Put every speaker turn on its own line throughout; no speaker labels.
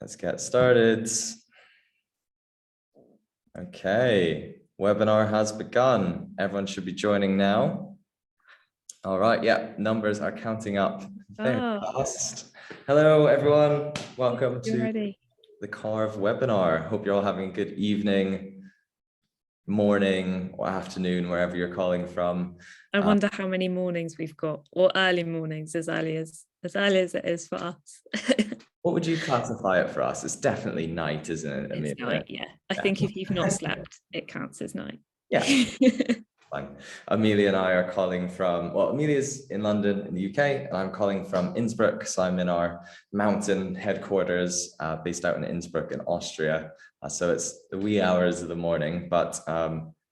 Let's get started. Okay, webinar has begun. Everyone should be joining now. All right, yeah, numbers are counting up very fast. Hello, everyone. Welcome to the Carv webinar. Hope you're all having a good evening, morning, or afternoon, wherever you're calling from.
I wonder how many mornings we've got, or early mornings, as early as it is for us.
What would you classify it for us? It's definitely night, isn't it, Amelia?
It's night, yeah. I think if you've not slept, it counts as night.
Yeah. Fine. Amelia and I are calling from, well, Amelia's in London in the UK, and I'm calling from Innsbruck. So I'm in our mountain headquarters based out in Innsbruck in Austria. So it's the wee hours of the morning, but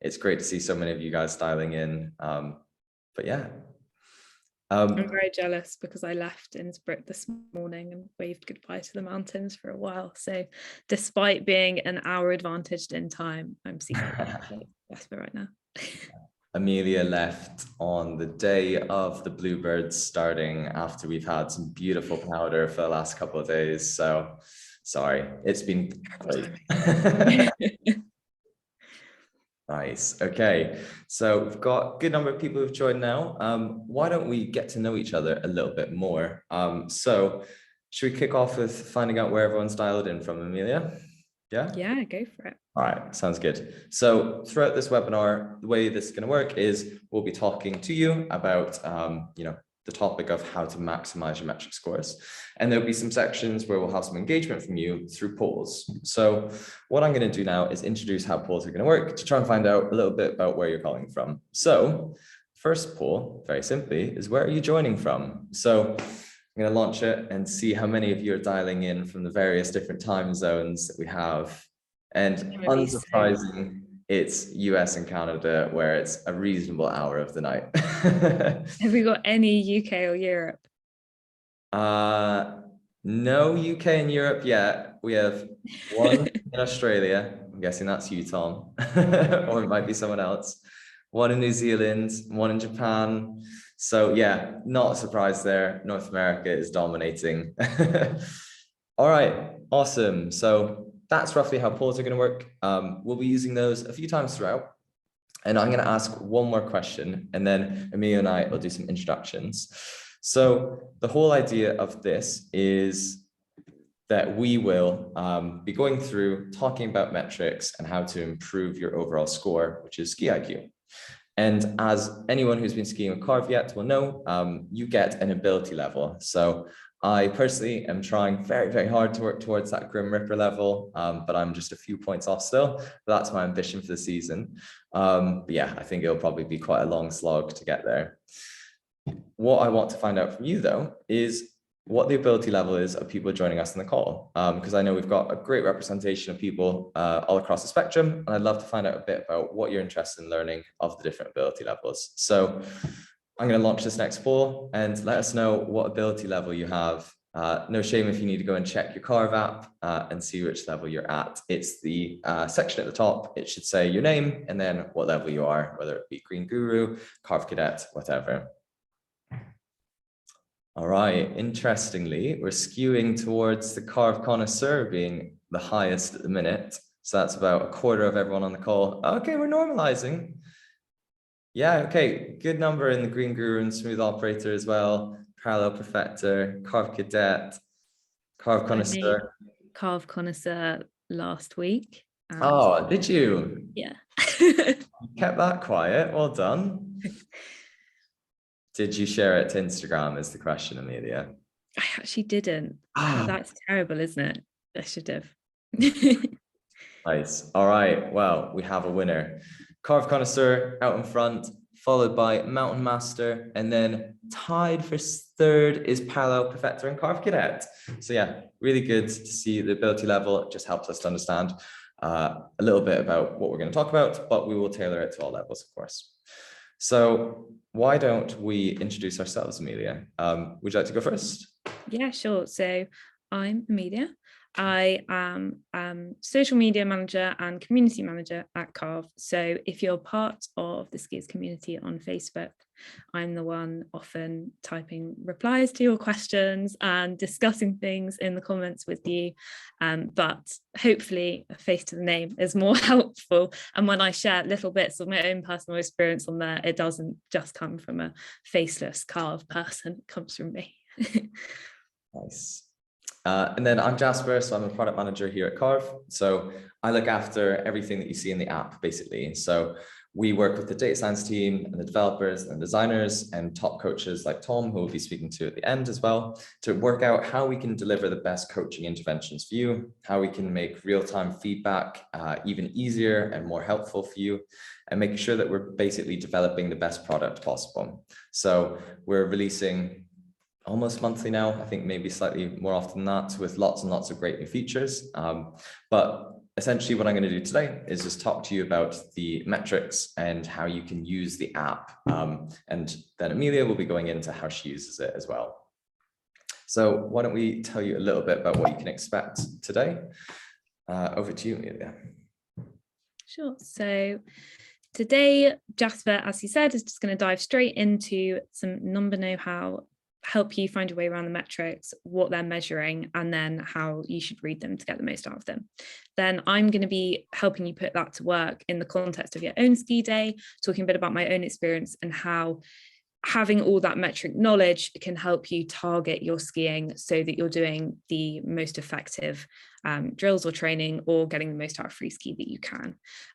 it's great to see so many of you guys dialing in. But yeah.
I'm very jealous because I left Innsbruck this morning and waved goodbye to the mountains for a while. So despite being an hour advantaged in time, I'm secretly desperate right now.
Amelia left on the day of the bluebirds starting after we've had some beautiful powder for the last couple of days. So sorry, it's been great. Nice. Okay, so we've got a good number of people who've joined now. Why don't we get to know each other a little bit more? So should we kick off with finding out where everyone's dialed in from, Amelia? Yeah?
Yeah, go for it.
All right, sounds good. So throughout this webinar, the way this is going to work is we'll be talking to you about, the topic of how to maximize your metric scores. And there'll be some sections where we'll have some engagement from you through polls. So what I'm going to do now is introduce how polls are going to work to try and find out a little bit about where you're calling from. So first poll, very simply, is where are you joining from? So I'm going to launch it and see how many of you are dialing in from the various different time zones that we have. And unsurprising, it's US and Canada, where it's a reasonable hour of the night.
Have we got any UK or Europe?
No UK and Europe yet. We have one in Australia. I'm guessing that's you, Tom, or it might be someone else. One in New Zealand, one in Japan. So yeah, not a surprise there. North America is dominating. All right, awesome. So that's roughly how polls are going to work. We'll be using those a few times throughout. And I'm going to ask one more question, and then Amelia and I will do some introductions. So the whole idea of this is that we will be going through talking about metrics and how to improve your overall score, which is ski IQ. And as anyone who's been skiing with Carv yet will know, you get an ability level. So I personally am trying very, very hard to work towards that Grim Ripper level, but I'm just a few points off still. But that's my ambition for the season. But yeah, I think it'll probably be quite a long slog to get there. What I want to find out from you, though, is what the ability level is of people joining us in the call, because I know we've got a great representation of people all across the spectrum, and I'd love to find out a bit about what you're interested in learning of the different ability levels. So I'm going to launch this next poll and let us know what ability level you have. No shame if you need to go and check your Carv app and see which level you're at. It's the section at the top. It should say your name and then what level you are, whether it be Green Guru, Carv Cadet, whatever. All right, interestingly, we're skewing towards the Carv Connoisseur being the highest at the minute. So that's about a quarter of everyone on the call. Okay, we're normalizing. Yeah, okay, good number in the Green Guru and Smooth Operator as well. Parallel Perfector, Carv Cadet, Carv Connoisseur.
Carv Connoisseur last week.
Oh, did you?
Yeah.
You kept that quiet, well done. Did you share it to Instagram is the question, Amelia?
I actually didn't. That's terrible, isn't it? I should have.
Nice. All right. Well, we have a winner. Carv Connoisseur out in front, followed by Mountain Master, and then tied for third is Parallel Perfector and Carv Cadet. So yeah, really good to see the ability level. It just helps us to understand a little bit about what we're going to talk about, but we will tailor it to all levels, of course. So why don't we introduce ourselves, Amelia? Would you like to go first?
Yeah, sure. So I'm Amelia. I am social media manager and community manager at Carv. So if you're part of the skiers community on Facebook, I'm the one often typing replies to your questions and discussing things in the comments with you. But hopefully a face to the name is more helpful. And when I share little bits of my own personal experience on there, it doesn't just come from a faceless Carv person, it comes from me.
Nice. And then I'm Jasper, so I'm a product manager here at Carv. So I look after everything that you see in the app, basically. So we work with the data science team and the developers and designers and top coaches like Tom, who we'll be speaking to at the end as well, to work out how we can deliver the best coaching interventions for you, how we can make real-time feedback even easier and more helpful for you, and making sure that we're basically developing the best product possible. So we're releasing almost monthly now, I think maybe slightly more often than that, with lots and lots of great new features. But essentially what I'm going to do today is just talk to you about the metrics and how you can use the app. And then Amelia will be going into how she uses it as well. So why don't we tell you a little bit about what you can expect today. Over to you, Amelia.
Sure. So today, Jasper, as he said, is just going to dive straight into some number know-how, help you find your way around the metrics, what they're measuring, and then how you should read them to get the most out of them. Then I'm going to be helping you put that to work in the context of your own ski day, talking a bit about my own experience and how having all that metric knowledge can help you target your skiing so that you're doing the most effective drills or training or getting the most out of free ski that you can.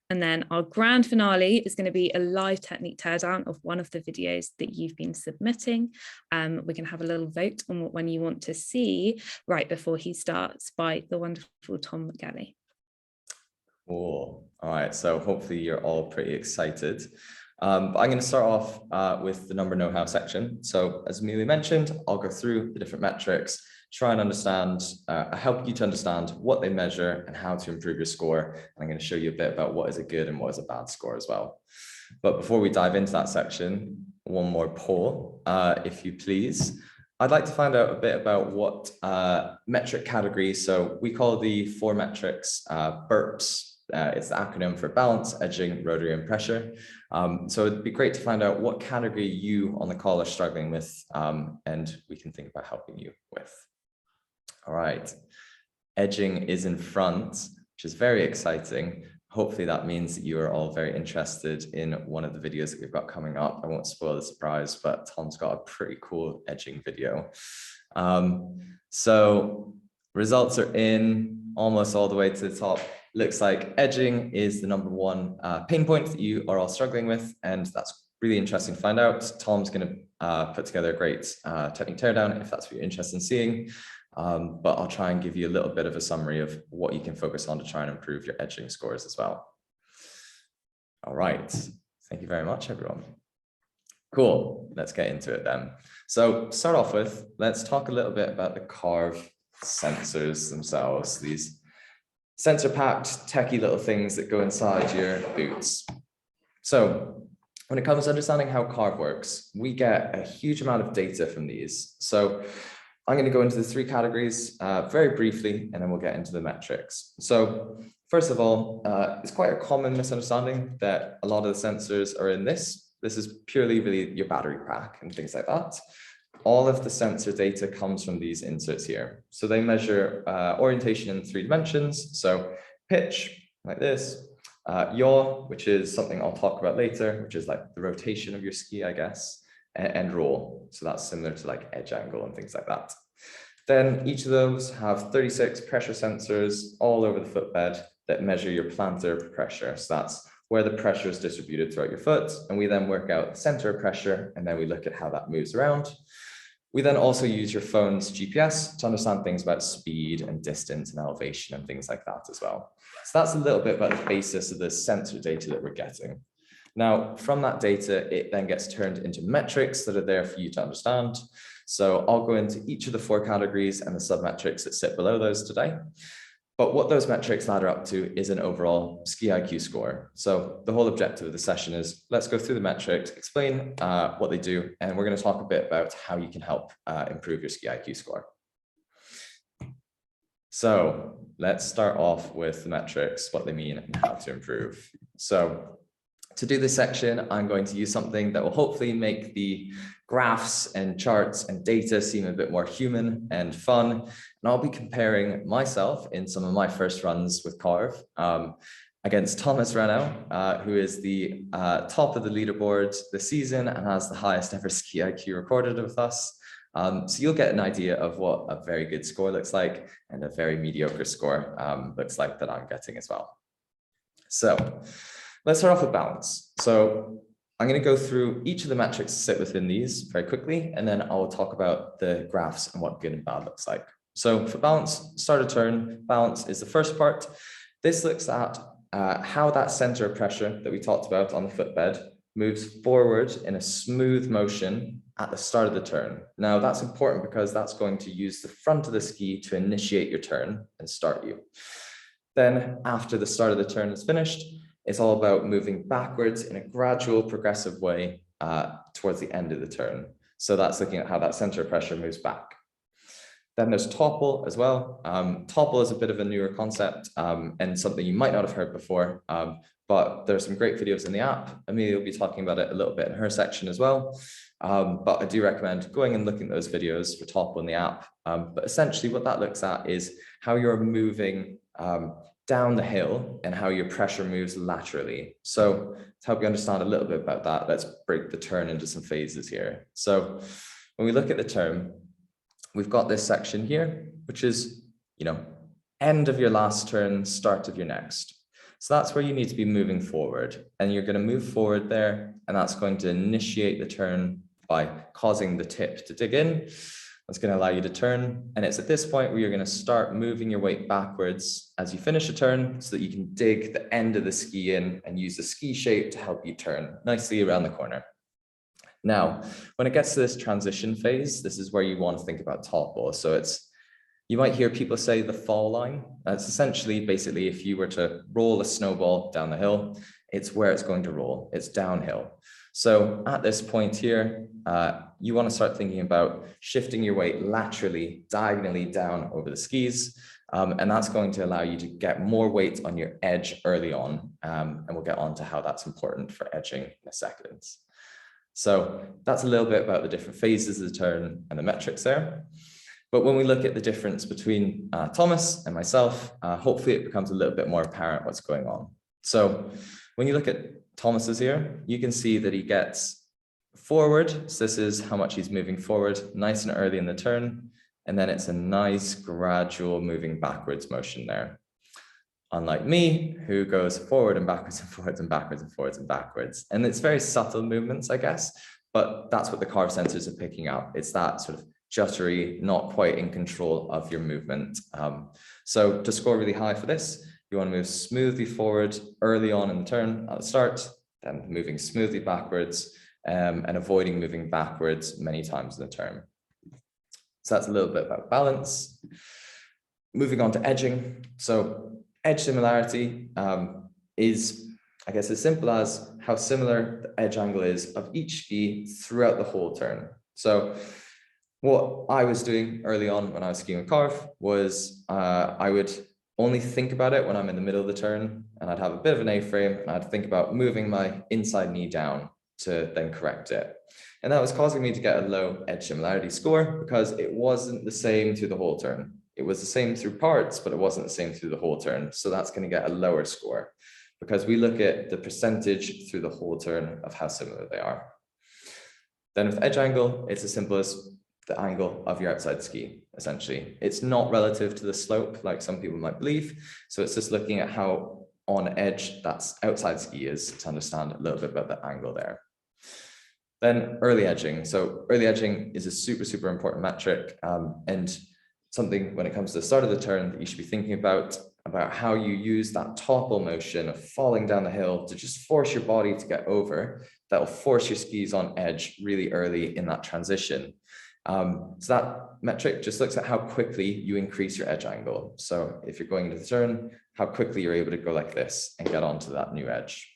And then our grand finale is going to be a live technique teardown of one of the videos that you've been submitting. We can have a little vote on what one you want to see right before he starts by the wonderful Tom Gellie.
Cool. All right, so hopefully you're all pretty excited. But I'm going to start off with the number know-how section. So as Amelia mentioned, I'll go through the different metrics, try and understand, help you to understand what they measure and how to improve your score. And I'm going to show you a bit about what is a good and what is a bad score as well. But before we dive into that section, one more poll, if you please. I'd like to find out a bit about what metric categories. So we call the 4 metrics BURPs. It's the acronym for balance, edging, rotary, and pressure. So it'd be great to find out what category you on the call are struggling with, and we can think about helping you with. All right, edging is in front, which is very exciting. Hopefully that means that you are all very interested in one of the videos that we've got coming up. I won't spoil the surprise, but Tom's got a pretty cool edging video. So results are in almost all the way to the top. Looks like edging is the number 1 pain point that you are all struggling with, and that's really interesting to find out. Tom's going to put together a great technique teardown if that's what you're interested in seeing, but I'll try and give you a little bit of a summary of what you can focus on to try and improve your edging scores as well. All right, thank you very much, everyone. Cool, let's get into it then. So start off with, let's talk a little bit about the Carv sensors themselves, these sensor-packed, techie little things that go inside your boots. So when it comes to understanding how Carv works, we get a huge amount of data from these. So I'm going to go into the 3 categories very briefly, and then we'll get into the metrics. So first of all, it's quite a common misunderstanding that a lot of the sensors are in this. This is purely really your battery pack and things like that. All of the sensor data comes from these inserts here. So they measure orientation in 3 dimensions. So pitch, like this, yaw, which is something I'll talk about later, which is like the rotation of your ski, I guess, and roll. So that's similar to like edge angle and things like that. Then each of those have 36 pressure sensors all over the footbed that measure your plantar pressure. So that's where the pressure is distributed throughout your foot. And we then work out the center of pressure, and then we look at how that moves around. We then also use your phone's GPS to understand things about speed and distance and elevation and things like that as well. So that's a little bit about the basis of the sensor data that we're getting. Now, from that data, it then gets turned into metrics that are there for you to understand. So I'll go into each of the 4 categories and the sub-metrics that sit below those today. But what those metrics ladder up to is an overall ski IQ score. So the whole objective of the session is let's go through the metrics, explain what they do, and we're going to talk a bit about how you can help improve your ski IQ score. So let's start off with the metrics, what they mean and how to improve. So to do this section, I'm going to use something that will hopefully make the graphs and charts and data seem a bit more human and fun. And I'll be comparing myself in some of my first runs with Carv against Thomas Renaud, who is the top of the leaderboard this season and has the highest ever ski IQ recorded with us. So you'll get an idea of what a very good score looks like and a very mediocre score looks like that I'm getting as well. So let's start off with balance. So I'm going to go through each of the metrics that sit within these very quickly, and then I'll talk about the graphs and what good and bad looks like. So for balance, start of turn, balance is the first part. This looks at how that center of pressure that we talked about on the footbed moves forward in a smooth motion at the start of the turn. Now that's important because that's going to use the front of the ski to initiate your turn and start you. Then after the start of the turn is finished, it's all about moving backwards in a gradual, progressive way towards the end of the turn. So that's looking at how that center of pressure moves back. Then there's topple as well. Topple is a bit of a newer concept and something you might not have heard before, but there's some great videos in the app. Amelia will be talking about it a little bit in her section as well. But I do recommend going and looking at those videos for topple in the app. But essentially what that looks at is how you're moving down the hill and how your pressure moves laterally. So to help you understand a little bit about that, let's break the turn into some phases here. So when we look at the turn, we've got this section here, which is, end of your last turn, start of your next. So that's where you need to be moving forward, and you're going to move forward there, and that's going to initiate the turn by causing the tip to dig in. That's going to allow you to turn. And it's at this point where you're going to start moving your weight backwards as you finish a turn so that you can dig the end of the ski in and use the ski shape to help you turn nicely around the corner. Now, when it gets to this transition phase, this is where you want to think about topple. So you might hear people say the fall line. That's essentially basically if you were to roll a snowball down the hill, it's where it's going to roll. It's downhill. So at this point here, you want to start thinking about shifting your weight laterally, diagonally down over the skis. And that's going to allow you to get more weight on your edge early on. And we'll get on to how that's important for edging in a second. So that's a little bit about the different phases of the turn and the metrics there. But when we look at the difference between Thomas and myself, hopefully it becomes a little bit more apparent what's going on. So when you look at Thomas's here, you can see that he gets forward. So this is how much he's moving forward, nice and early in the turn. And then it's a nice gradual moving backwards motion there. Unlike me, who goes forward and backwards and forwards and backwards and forwards and backwards. And it's very subtle movements, I guess, but that's what the Carv sensors are picking up. It's that sort of juddery, not quite in control of your movement. So to score really high for this, you want to move smoothly forward early on in the turn at the start, then moving smoothly backwards and avoiding moving backwards many times in the turn. So that's a little bit about balance. Moving on to edging. So edge similarity is, I guess, as simple as how similar the edge angle is of each ski throughout the whole turn. So what I was doing early on when I was skiing with Carv was I would only think about it when I'm in the middle of the turn, and I'd have a bit of an A-frame and I'd think about moving my inside knee down to then correct it. And that was causing me to get a low edge similarity score because it wasn't the same through the whole turn. It was the same through parts, but it wasn't the same through the whole turn. So that's going to get a lower score because we look at the percentage through the whole turn of how similar they are. Then with edge angle, it's as simple as the angle of your outside ski, essentially. It's not relative to the slope, like some people might believe. So it's just looking at how on edge that's outside ski is to understand a little bit about the angle there. Then early edging. So early edging is a super, super important metric and something when it comes to the start of the turn that you should be thinking about how you use that topple motion of falling down the hill to just force your body to get over. That will force your skis on edge really early in that transition. So that metric just looks at how quickly you increase your edge angle. So if you're going into the turn, how quickly you're able to go like this and get onto that new edge.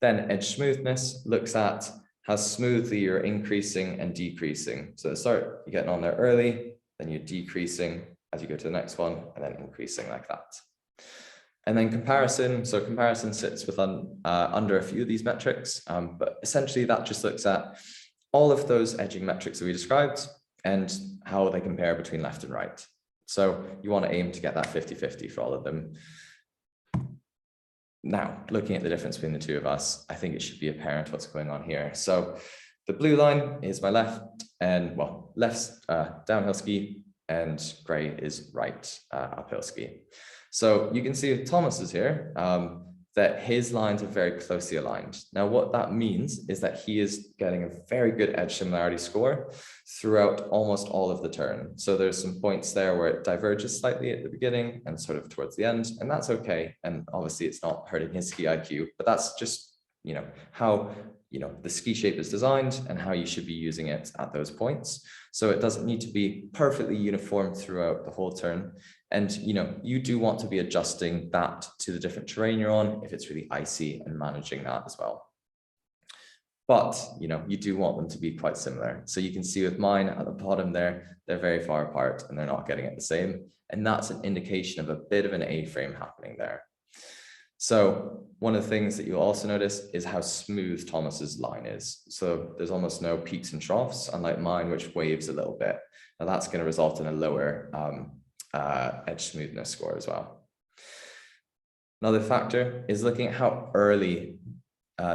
Then edge smoothness looks at how smoothly you're increasing and decreasing. So at the start, you're getting on there early, then you're decreasing, as you go to the next one, and then increasing like that. And then comparison, so comparison sits within under a few of these metrics, but essentially that just looks at all of those edging metrics that we described and how they compare between left and right. So you want to aim to get that 50-50 for all of them. Now, looking at the difference between the two of us, I think it should be apparent what's going on here. So the blue line is my left, and well, left's downhill ski, and gray is right uphill ski. So you can see with Thomas's here that his lines are very closely aligned. Now, what that means is that he is getting a very good edge similarity score throughout almost all of the turn. So there's some points there where it diverges slightly at the beginning and sort of towards the end, and that's okay. And obviously it's not hurting his ski IQ, but that's just, you know, how, you know, the ski shape is designed and how you should be using it at those points. So it doesn't need to be perfectly uniform throughout the whole turn. And, you know, you do want to be adjusting that to the different terrain you're on if it's really icy, and managing that as well. But, you know, you do want them to be quite similar. So you can see with mine at the bottom there, they're very far apart and they're not getting it the same. And that's an indication of a bit of an A-frame happening there. So one of the things that you'll also notice is how smooth Thomas's line is. So there's almost no peaks and troughs, unlike mine, which waves a little bit. Now that's going to result in a lower edge smoothness score as well. Another factor is looking at how early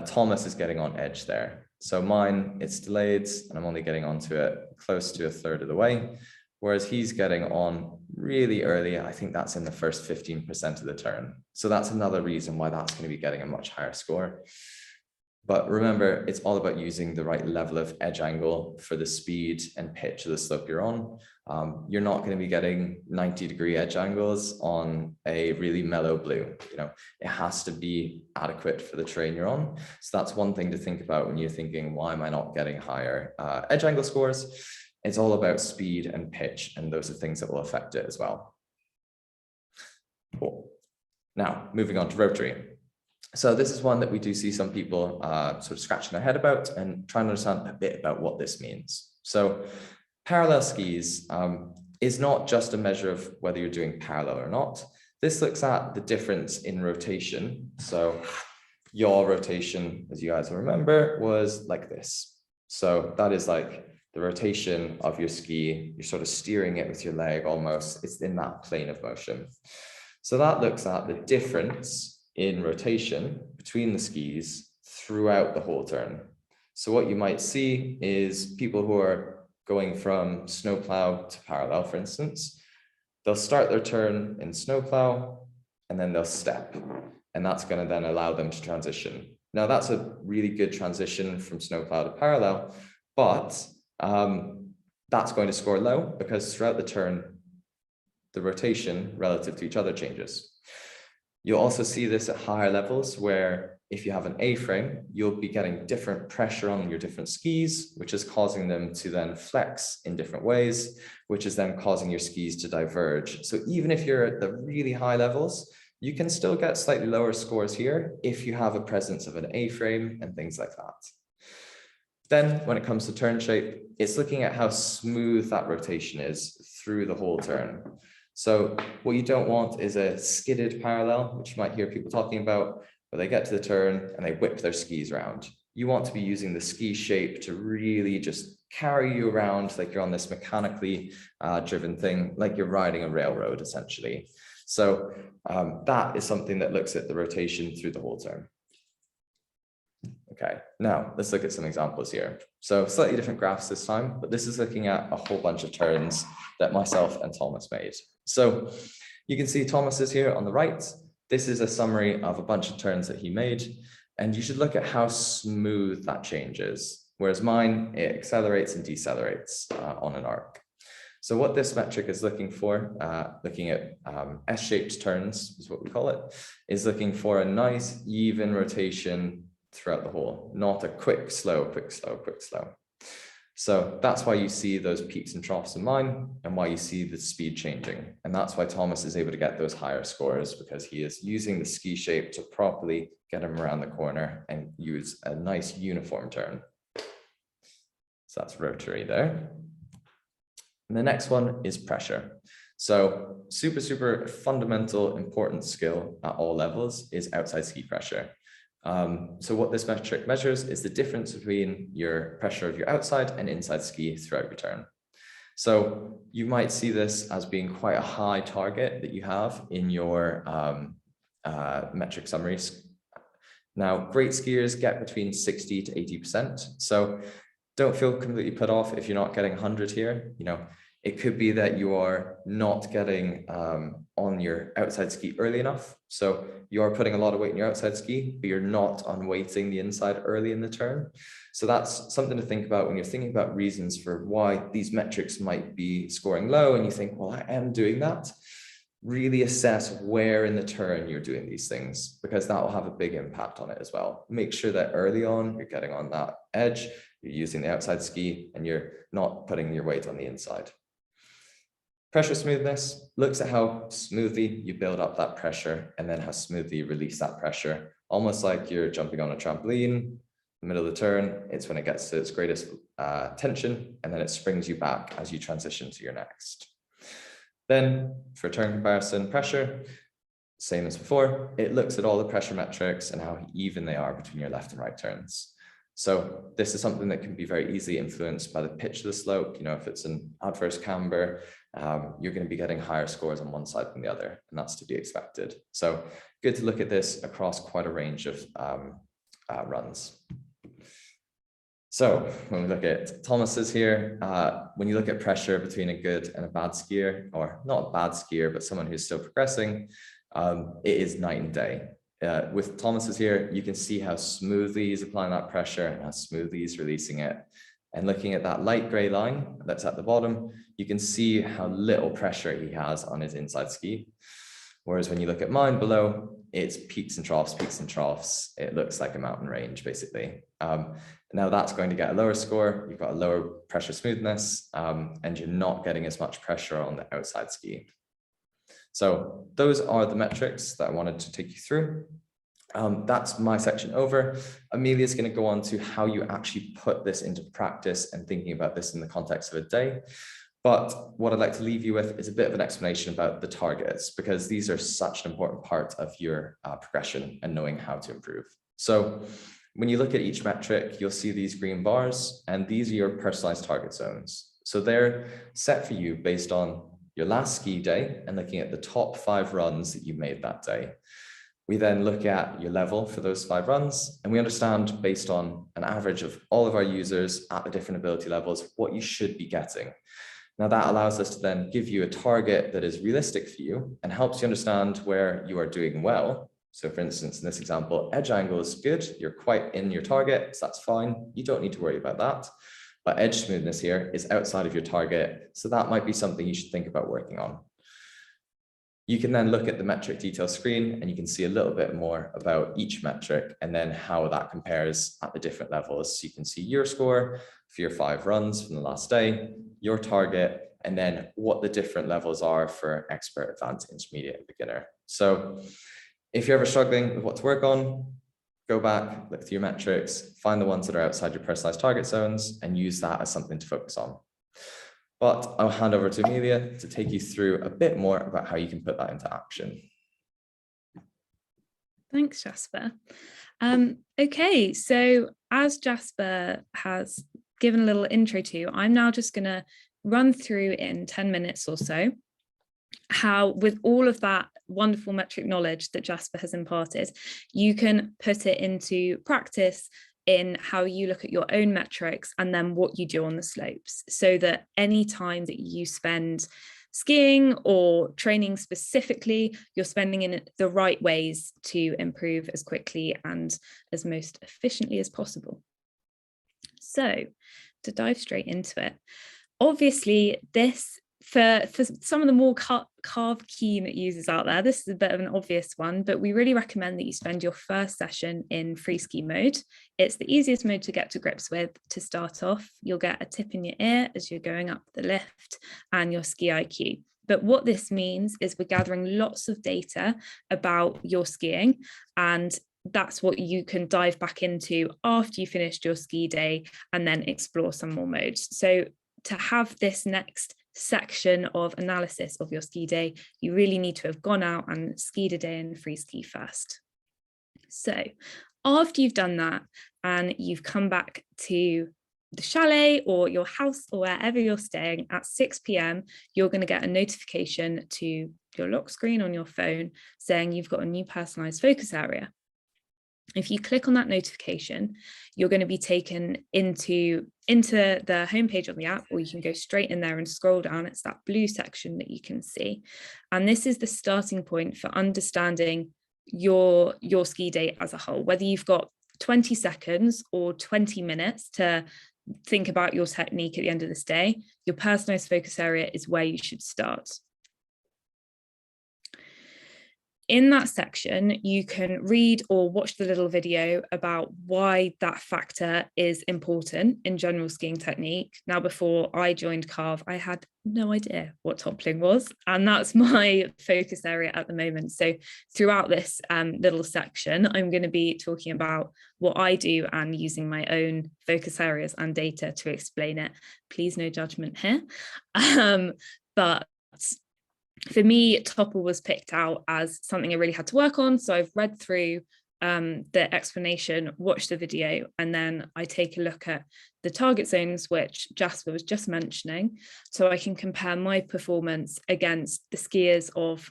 Thomas is getting on edge there. So mine, it's delayed and I'm only getting onto it close to a third of the way, whereas he's getting on really early. I think that's in the first 15% of the turn. So that's another reason why that's going to be getting a much higher score. But remember, it's all about using the right level of edge angle for the speed and pitch of the slope you're on. You're not going to be getting 90-degree edge angles on a really mellow blue. You know, it has to be adequate for the terrain you're on. So that's one thing to think about when you're thinking, why am I not getting higher edge angle scores? It's all about speed and pitch, and those are things that will affect it as well. Cool. Now, moving on to rotary. So this is one that we do see some people sort of scratching their head about and trying to understand a bit about what this means. So parallel skis is not just a measure of whether you're doing parallel or not. This looks at the difference in rotation. So your rotation, as you guys will remember, was like this. So that is like the rotation of your ski. You're sort of steering it with your leg almost. It's in that plane of motion. So that looks at the difference in rotation between the skis throughout the whole turn. So what you might see is people who are going from snowplow to parallel, for instance, they'll start their turn in snowplow and then they'll step. And that's going to then allow them to transition. Now that's a really good transition from snowplow to parallel, but that's going to score low because throughout the turn, the rotation relative to each other changes. You'll also see this at higher levels where if you have an A-frame, you'll be getting different pressure on your different skis, which is causing them to then flex in different ways, which is then causing your skis to diverge. So even if you're at the really high levels, you can still get slightly lower scores here if you have a presence of an A-frame and things like that. Then when it comes to turn shape, it's looking at how smooth that rotation is through the whole turn. So what you don't want is a skidded parallel, which you might hear people talking about, where they get to the turn and they whip their skis around. You want to be using the ski shape to really just carry you around like you're on this mechanically driven thing, like you're riding a railroad essentially. So that is something that looks at the rotation through the whole turn. Okay, now let's look at some examples here. So slightly different graphs this time, but this is looking at a whole bunch of turns that myself and Thomas made. So you can see Thomas is here on the right. This is a summary of a bunch of turns that he made, and you should look at how smooth that change is. Whereas mine, it accelerates and decelerates on an arc. So what this metric is looking for, looking at S-shaped turns is what we call it, is looking for a nice even rotation throughout the whole, not a quick, slow, quick, slow, quick, slow. So that's why you see those peaks and troughs in mine and why you see the speed changing. And that's why Thomas is able to get those higher scores, because he is using the ski shape to properly get him around the corner and use a nice uniform turn. So that's rotary there. And the next one is pressure. So super, super fundamental, important skill at all levels is outside ski pressure. So what this metric measures is the difference between your pressure of your outside and inside ski throughout your turn. So you might see this as being quite a high target that you have in your metric summaries. Now, great skiers get between 60 to 80%. So don't feel completely put off if you're not getting 100 here. You know, it could be that you are not getting on your outside ski early enough. So you are putting a lot of weight in your outside ski, but you're not unweighting the inside early in the turn. So that's something to think about when you're thinking about reasons for why these metrics might be scoring low and you think, well, I am doing that. Really assess where in the turn you're doing these things, because that will have a big impact on it as well. Make sure that early on you're getting on that edge, you're using the outside ski, and you're not putting your weight on the inside. Pressure smoothness looks at how smoothly you build up that pressure and then how smoothly you release that pressure. Almost like you're jumping on a trampoline, the middle of the turn, it's when it gets to its greatest tension, and then it springs you back as you transition to your next. Then for turn comparison pressure, same as before, it looks at all the pressure metrics and how even they are between your left and right turns. So this is something that can be very easily influenced by the pitch of the slope. You know, if it's an adverse camber, you're going to be getting higher scores on one side than the other, and that's to be expected. So good to look at this across quite a range of runs. So when we look at Thomas's here, when you look at pressure between a good and a bad skier, or not a bad skier, but someone who's still progressing, it is night and day. With Thomas's here, you can see how smoothly he's applying that pressure and how smoothly he's releasing it. And looking at that light gray line that's at the bottom, you can see how little pressure he has on his inside ski. Whereas when you look at mine below, it's peaks and troughs, peaks and troughs. It looks like a mountain range, basically. Now that's going to get a lower score. You've got a lower pressure smoothness, and you're not getting as much pressure on the outside ski. So those are the metrics that I wanted to take you through. That's my section over. Amelia's going to go on to how you actually put this into practice and thinking about this in the context of a day. But what I'd like to leave you with is a bit of an explanation about the targets, because these are such an important part of your progression and knowing how to improve. So when you look at each metric, you'll see these green bars, and these are your personalized target zones. So they're set for you based on your last ski day and looking at the top 5 runs that you made that day. We then look at your level for those 5 runs, and we understand based on an average of all of our users at the different ability levels, what you should be getting. Now that allows us to then give you a target that is realistic for you and helps you understand where you are doing well. So for instance, in this example, edge angle is good. You're quite in your target, so that's fine. You don't need to worry about that. But edge smoothness here is outside of your target. So that might be something you should think about working on. You can then look at the metric detail screen and you can see a little bit more about each metric and then how that compares at the different levels. So you can see your score for your 5 runs from the last day, your target, and then what the different levels are for expert, advanced, intermediate, and beginner. So if you're ever struggling with what to work on, go back, look through your metrics, find the ones that are outside your personalized target zones and use that as something to focus on. But I'll hand over to Amelia to take you through a bit more about how you can put that into action.
Thanks, Jasper. Okay, so as Jasper has given a little intro to, I'm now just going to run through in 10 minutes or so how, with all of that wonderful metric knowledge that Jasper has imparted, you can put it into practice in how you look at your own metrics and then what you do on the slopes, so that any time that you spend skiing or training specifically, you're spending in the right ways to improve as quickly and as most efficiently as possible. So to dive straight into it, obviously this, for some of the more Carv keen users out there, this is a bit of an obvious one, but we really recommend that you spend your first session in free ski mode. It's the easiest mode to get to grips with to start off. You'll get a tip in your ear as you're going up the lift and your ski IQ. But what this means is we're gathering lots of data about your skiing, and that's what you can dive back into after you finished your ski day and then explore some more modes. So to have this next section of analysis of your ski day, you really need to have gone out and skied a day in free ski first. So after you've done that and you've come back to the chalet or your house or wherever you're staying at 6 p.m, you're going to get a notification to your lock screen on your phone saying you've got a new personalized focus area. If you click on that notification, you're going to be taken into the homepage on the app, or you can go straight in there and scroll down. It's that blue section that you can see. And this is the starting point for understanding your ski day as a whole, whether you've got 20 seconds or 20 minutes to think about your technique at the end of this day. Your personalized focus area is where you should start. In that section, you can read or watch the little video about why that factor is important in general skiing technique. Now, before I joined Carv, I had no idea what toppling was, and that's my focus area at the moment. So throughout this little section, I'm going to be talking about what I do and using my own focus areas and data to explain it. Please, no judgment here. But for me, topple was picked out as something I really had to work on. So I've read through the explanation, watched the video, and then I take a look at the target zones, which Jasper was just mentioning, so I can compare my performance against the skiers of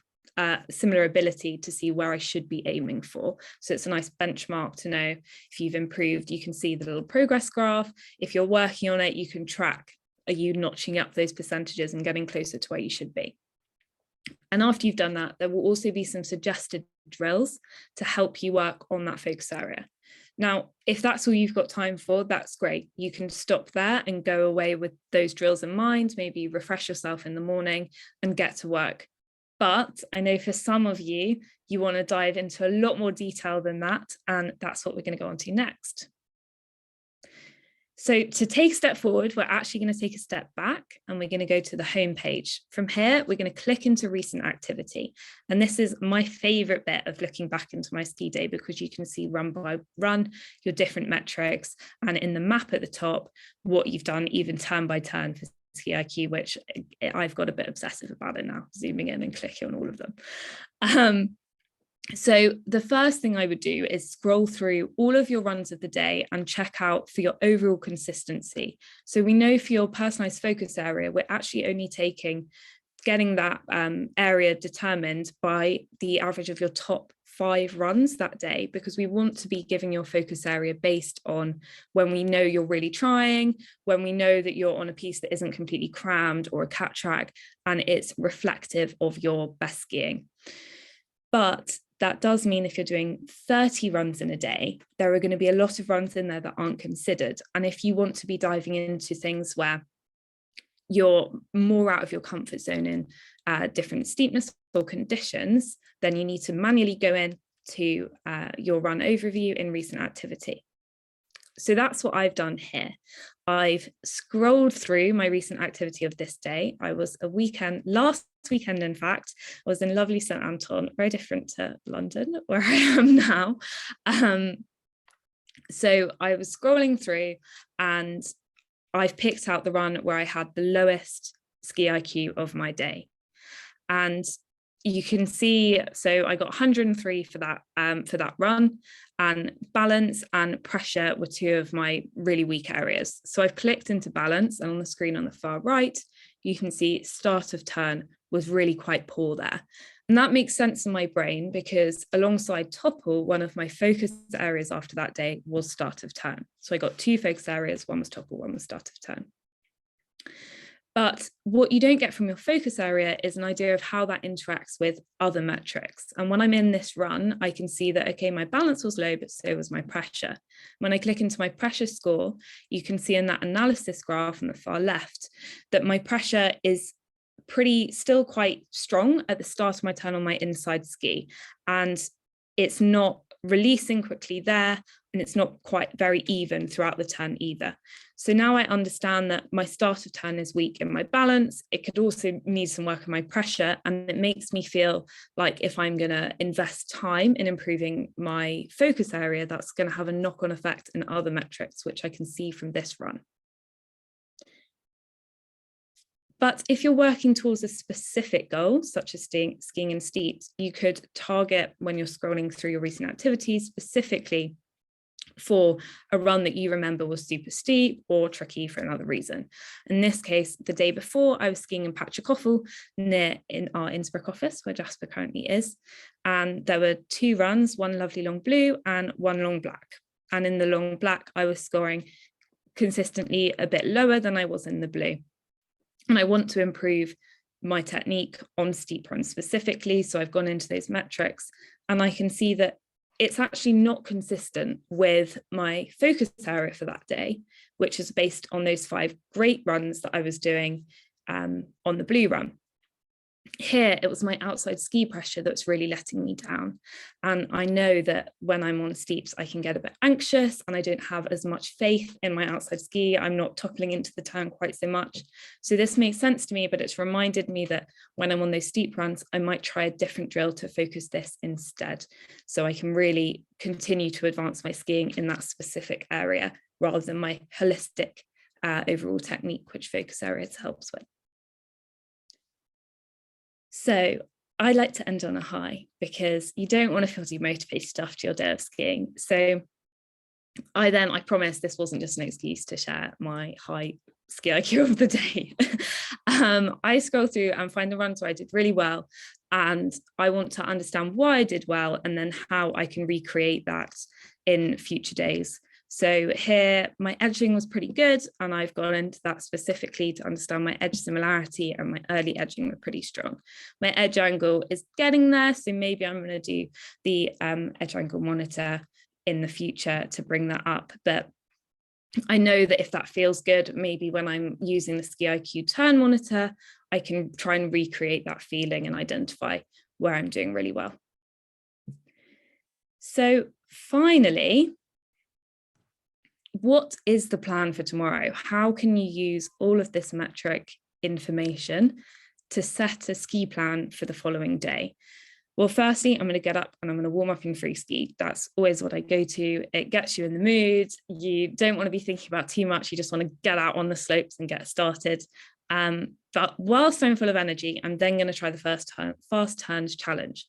similar ability to see where I should be aiming for. So it's a nice benchmark to know if you've improved. You can see the little progress graph. If you're working on it, you can track, are you notching up those percentages and getting closer to where you should be? And after you've done that, there will also be some suggested drills to help you work on that focus area. Now, if that's all you've got time for, that's great. You can stop there and go away with those drills in mind, maybe refresh yourself in the morning and get to work. But I know for some of you, you want to dive into a lot more detail than that, and that's what we're going to go on to next. So to take a step forward, we're actually going to take a step back and we're going to go to the home page. From here, we're going to click into recent activity. And this is my favorite bit of looking back into my ski day, because you can see run by run, your different metrics, and in the map at the top, what you've done even turn by turn for Ski IQ, which I've got a bit obsessive about it now, zooming in and clicking on all of them. So the first thing I would do is scroll through all of your runs of the day and check out for your overall consistency. So we know for your personalized focus area, we're actually only getting that area determined by the average of your top 5 runs that day, because we want to be giving your focus area based on when we know you're really trying, when we know that you're on a piece that isn't completely crammed or a cat track, and it's reflective of your best skiing. But that does mean if you're doing 30 runs in a day, there are going to be a lot of runs in there that aren't considered. And if you want to be diving into things where you're more out of your comfort zone in different steepness or conditions, then you need to manually go in to your run overview in recent activity. So that's what I've done here. I've scrolled through my recent activity of this day. I was last weekend, in fact, I was in lovely St Anton, very different to London, where I am now. So I was scrolling through and I've picked out the run where I had the lowest ski IQ of my day. And you can see, so I got 103 for that run, and balance and pressure were 2 of my really weak areas. So I've clicked into balance, and on the screen on the far right, you can see start of turn was really quite poor there. And that makes sense in my brain, because alongside topple, one of my focus areas after that day was start of turn. So I got 2 focus areas, one was topple, one was start of turn. But what you don't get from your focus area is an idea of how that interacts with other metrics. And when I'm in this run, I can see that, okay, my balance was low, but so was my pressure. When I click into my pressure score, you can see in that analysis graph on the far left that my pressure is still quite strong at the start of my turn on my inside ski. And it's not releasing quickly there, and it's not quite very even throughout the turn either. So now I understand that my start of turn is weak in my balance. It could also need some work on my pressure, and it makes me feel like if I'm going to invest time in improving my focus area, that's going to have a knock-on effect in other metrics, which I can see from this run. But if you're working towards a specific goal, such as skiing in steeps, you could target when you're scrolling through your recent activities specifically for a run that you remember was super steep or tricky for another reason. In this case, the day before, I was skiing in Patrickhoffel near in our Innsbruck office where Jasper currently is. And there were 2 runs, one lovely long blue and one long black. And in the long black, I was scoring consistently a bit lower than I was in the blue. And I want to improve my technique on steep runs specifically. So I've gone into those metrics and I can see that it's actually not consistent with my focus area for that day, which is based on those 5 great runs that I was doing on the blue run. Here, it was my outside ski pressure that's really letting me down. And I know that when I'm on steeps, I can get a bit anxious and I don't have as much faith in my outside ski. I'm not toppling into the turn quite so much. So this makes sense to me, but it's reminded me that when I'm on those steep runs, I might try a different drill to focus this instead. So I can really continue to advance my skiing in that specific area rather than my holistic overall technique, which focus areas helps with. So I like to end on a high because you don't want to feel demotivated after your day of skiing. So I promise this wasn't just an excuse to share my high ski IQ of the day. I scroll through and find the runs where I did really well. And I want to understand why I did well and then how I can recreate that in future days. So here, my edging was pretty good, and I've gone into that specifically to understand my edge similarity, and my early edging were pretty strong. My edge angle is getting there, so maybe I'm going to do the edge angle monitor in the future to bring that up. But I know that if that feels good, maybe when I'm using the Ski IQ turn monitor, I can try and recreate that feeling and identify where I'm doing really well. So finally, what is the plan for tomorrow? How can you use all of this metric information to set a ski plan for the following day? Well, firstly, I'm going to get up and I'm going to warm up in free ski. That's always what I go to. It gets you in the mood. You don't want to be thinking about too much. You just want to get out on the slopes and get started. But whilst I'm full of energy, I'm then going to try the fast turns challenge.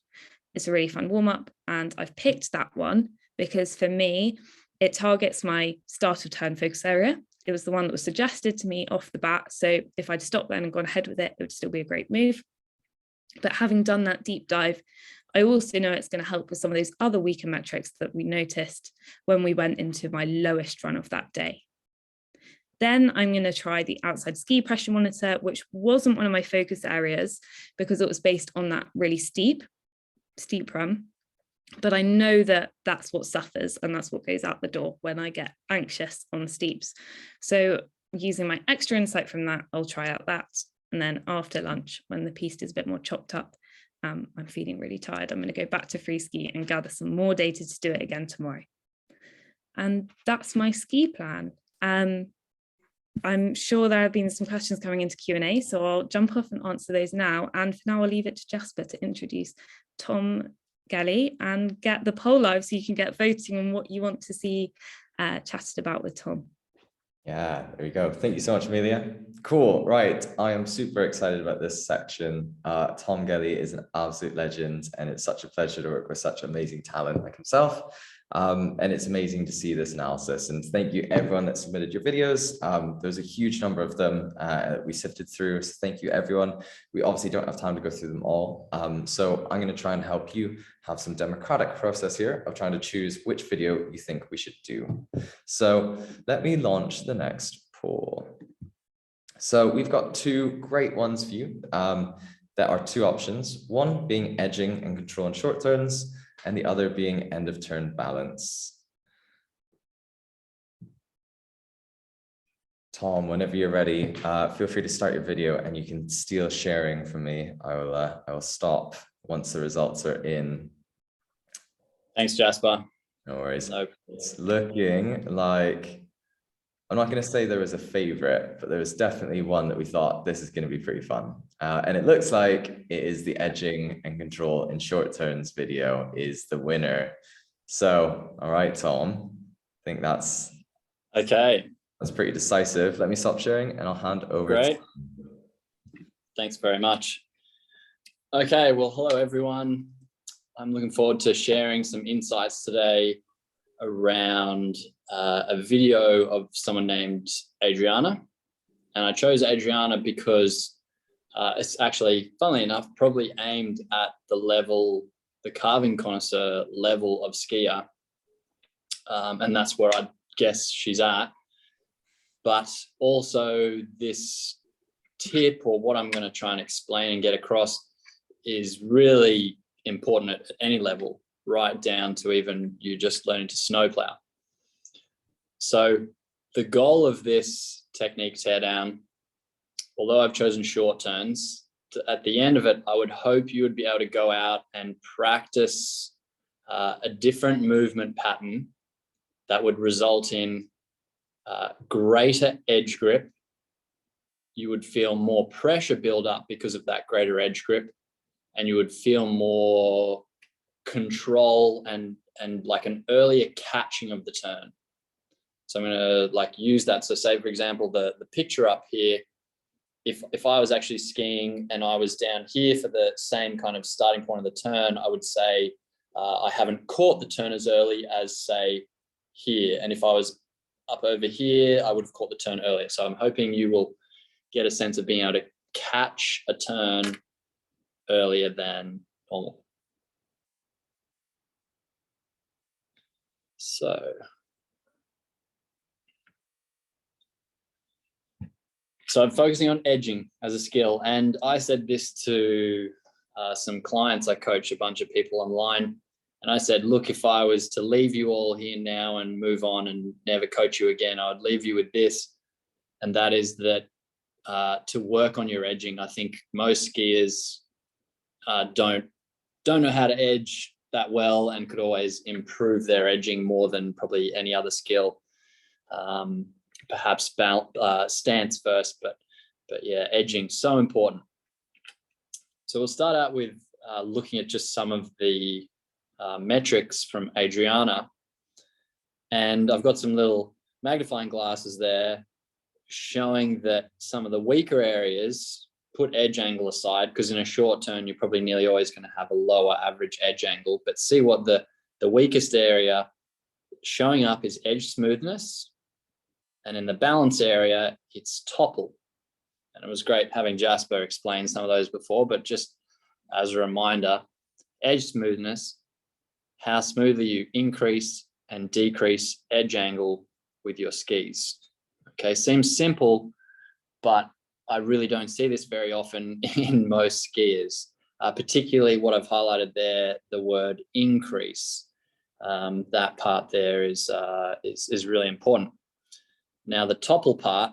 It's a really fun warm up, and I've picked that one because for me, it targets my start of turn focus area. It was the one that was suggested to me off the bat. So if I'd stopped then and gone ahead with it, it would still be a great move. But having done that deep dive, I also know it's going to help with some of those other weaker metrics that we noticed when we went into my lowest run of that day. Then I'm going to try the outside ski pressure monitor, which wasn't one of my focus areas because it was based on that really steep run. But I know that that's what suffers and that's what goes out the door when I get anxious on steeps. So using my extra insight from that, I'll try out that. And then after lunch, when the piste is a bit more chopped up, I'm feeling really tired, I'm going to go back to free ski and gather some more data to do it again tomorrow. And that's my ski plan. I'm sure there have been some questions coming into Q&A, so I'll jump off and answer those now. And for now, I'll leave it to Jasper to introduce Tom Gellie and get the poll live so you can get voting on what you want to see chatted about with Tom.
Yeah, there we go. Thank you so much, Amelia. Cool. Right. I am super excited about this section. Tom Gellie is an absolute legend, and it's such a pleasure to work with such amazing talent like himself. And it's amazing to see this analysis. And thank you everyone that submitted your videos. There's a huge number of them that we sifted through. So thank you everyone. We obviously don't have time to go through them all. So I'm going to try and help you have some democratic process here of trying to choose which video you think we should do. So let me launch the next poll. So we've got 2 great ones for you. There are 2 options, one being edging and control in short turns, and the other being end of turn balance. Tom, whenever you're ready, feel free to start your video, and you can steal sharing from me. I will stop once the results are in.
Thanks, Jasper.
No worries. It's looking like, I'm not going to say there was a favorite, but there was definitely one that we thought this is going to be pretty fun. And it looks like it is the edging and control in short turns video is the winner. So, all right, Tom, I think that's
okay.
That's pretty decisive. Let me stop sharing and I'll hand over.
Great. Thanks very much. Okay, well, hello everyone. I'm looking forward to sharing some insights today around a video of someone named Adriana. And I chose Adriana because it's actually, funnily enough, probably aimed at the carving connoisseur level of skier. And that's where I guess she's at. But also this tip, or what I'm going to try and explain and get across, is really important at any level, right down to even you just learning to snowplow. So the goal of this technique, teardown, although I've chosen short turns, at the end of it, I would hope you would be able to go out and practice a different movement pattern that would result in greater edge grip. You would feel more pressure build up because of that greater edge grip, and you would feel more control and like an earlier catching of the turn. So I'm going to use that. So say, for example, the picture up here, if I was actually skiing and I was down here for the same kind of starting point of the turn, I would say I haven't caught the turn as early as, say, here. And if I was up over here, I would have caught the turn earlier. So I'm hoping you will get a sense of being able to catch a turn earlier than normal. So I'm focusing on edging as a skill. And I said this to some clients. I coach a bunch of people online. And I said, look, if I was to leave you all here now and move on and never coach you again, I would leave you with this. And that is that to work on your edging. I think most skiers don't know how to edge that well and could always improve their edging more than probably any other skill. Perhaps stance first, but yeah, edging, so important. So we'll start out with looking at just some of the metrics from Adriana. And I've got some little magnifying glasses there showing that some of the weaker areas, put edge angle aside, because in a short turn, you're probably nearly always going to have a lower average edge angle, but see what the weakest area showing up is edge smoothness. And in the balance area, it's topple. And it was great having Jasper explain some of those before, but just as a reminder, edge smoothness, how smoothly you increase and decrease edge angle with your skis. Okay, seems simple, but I really don't see this very often in most skiers, particularly what I've highlighted there, the word increase. That part there is really important. Now, the topple part,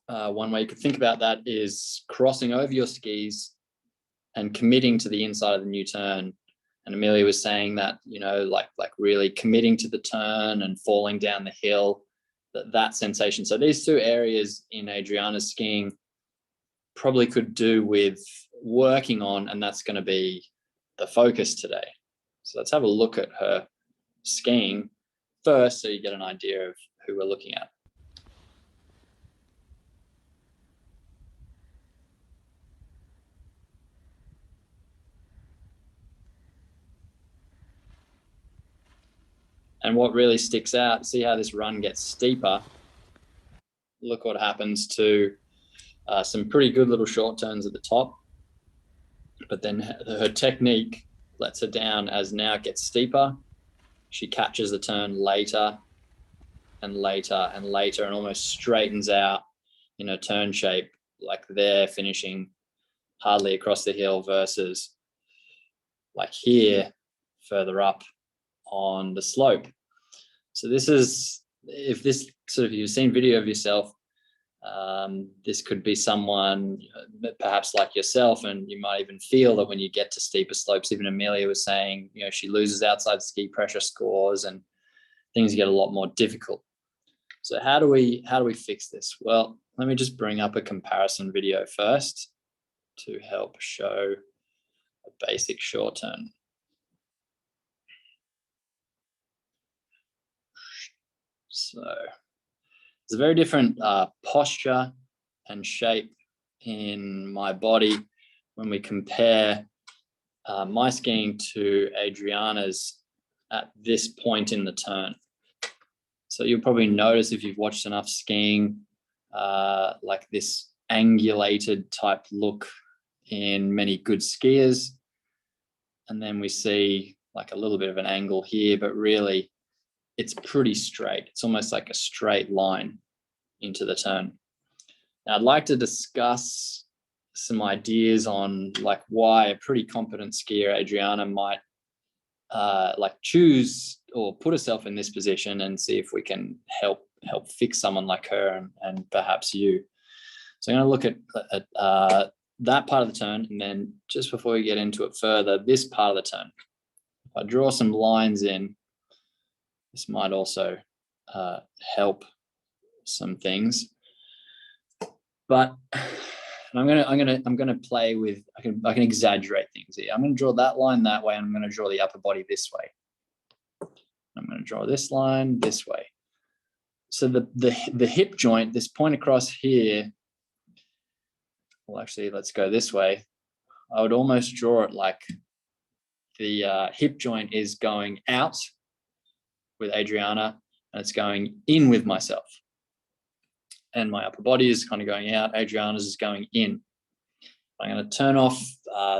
one way you could think about that is crossing over your skis and committing to the inside of the new turn. And Amelia was saying that, like really committing to the turn and falling down the hill, that sensation. So these two areas in Adriana's skiing probably could do with working on, and that's going to be the focus today. So let's have a look at her skiing first so you get an idea of who we're looking at. And what really sticks out, see how this run gets steeper. Look what happens to some pretty good little short turns at the top. But then her technique lets her down as now it gets steeper. She catches the turn later and later and later and almost straightens out in her turn shape, like they're finishing hardly across the hill versus like here further up on the slope. So this is, if this sort of, you've seen video of yourself, this could be someone perhaps like yourself, and you might even feel that when you get to steeper slopes, even Amelia was saying, she loses outside ski pressure scores and things get a lot more difficult. So how do we fix this? Well, let me just bring up a comparison video first to help show a basic short turn. So it's a very different posture and shape in my body when we compare my skiing to Adriana's at this point in the turn. So you'll probably notice if you've watched enough skiing, like this angulated type look in many good skiers. And then we see like a little bit of an angle here, but really it's pretty straight. It's almost like a straight line into the turn. Now I'd like to discuss some ideas on like why a pretty competent skier, Adriana, might like choose or put herself in this position, and see if we can help fix someone like her and perhaps you. So I'm going to look at that part of the turn, and then just before we get into it further, this part of the turn. If I draw some lines in, this might also help some things. But I'm gonna play with, I can exaggerate things here. I'm gonna draw that line that way, and I'm gonna draw the upper body this way. I'm gonna draw this line this way. So the hip joint, this point across here, well, actually, let's go this way. I would almost draw it like the hip joint is going out with Adriana, and it's going in with myself. And my upper body is kind of going out. Adriana's is going in. I'm going to turn off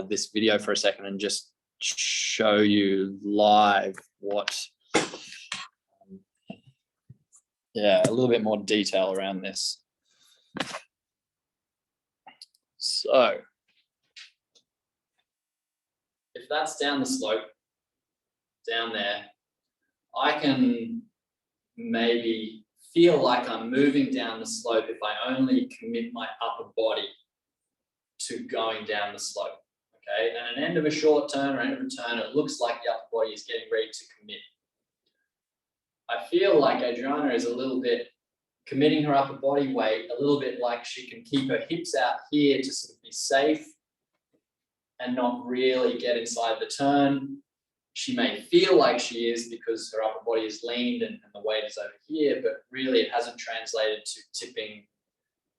this video for a second and just show you live what, a little bit more detail around this. So if that's down the slope, down there, I can maybe feel like I'm moving down the slope if I only commit my upper body to going down the slope, okay? And at an end of a short turn or end of a turn, it looks like the upper body is getting ready to commit. I feel like Adriana is a little bit committing her upper body weight, a little bit like she can keep her hips out here to sort of be safe and not really get inside the turn. She may feel like she is because her upper body is leaned and the weight is over here, but really it hasn't translated to tipping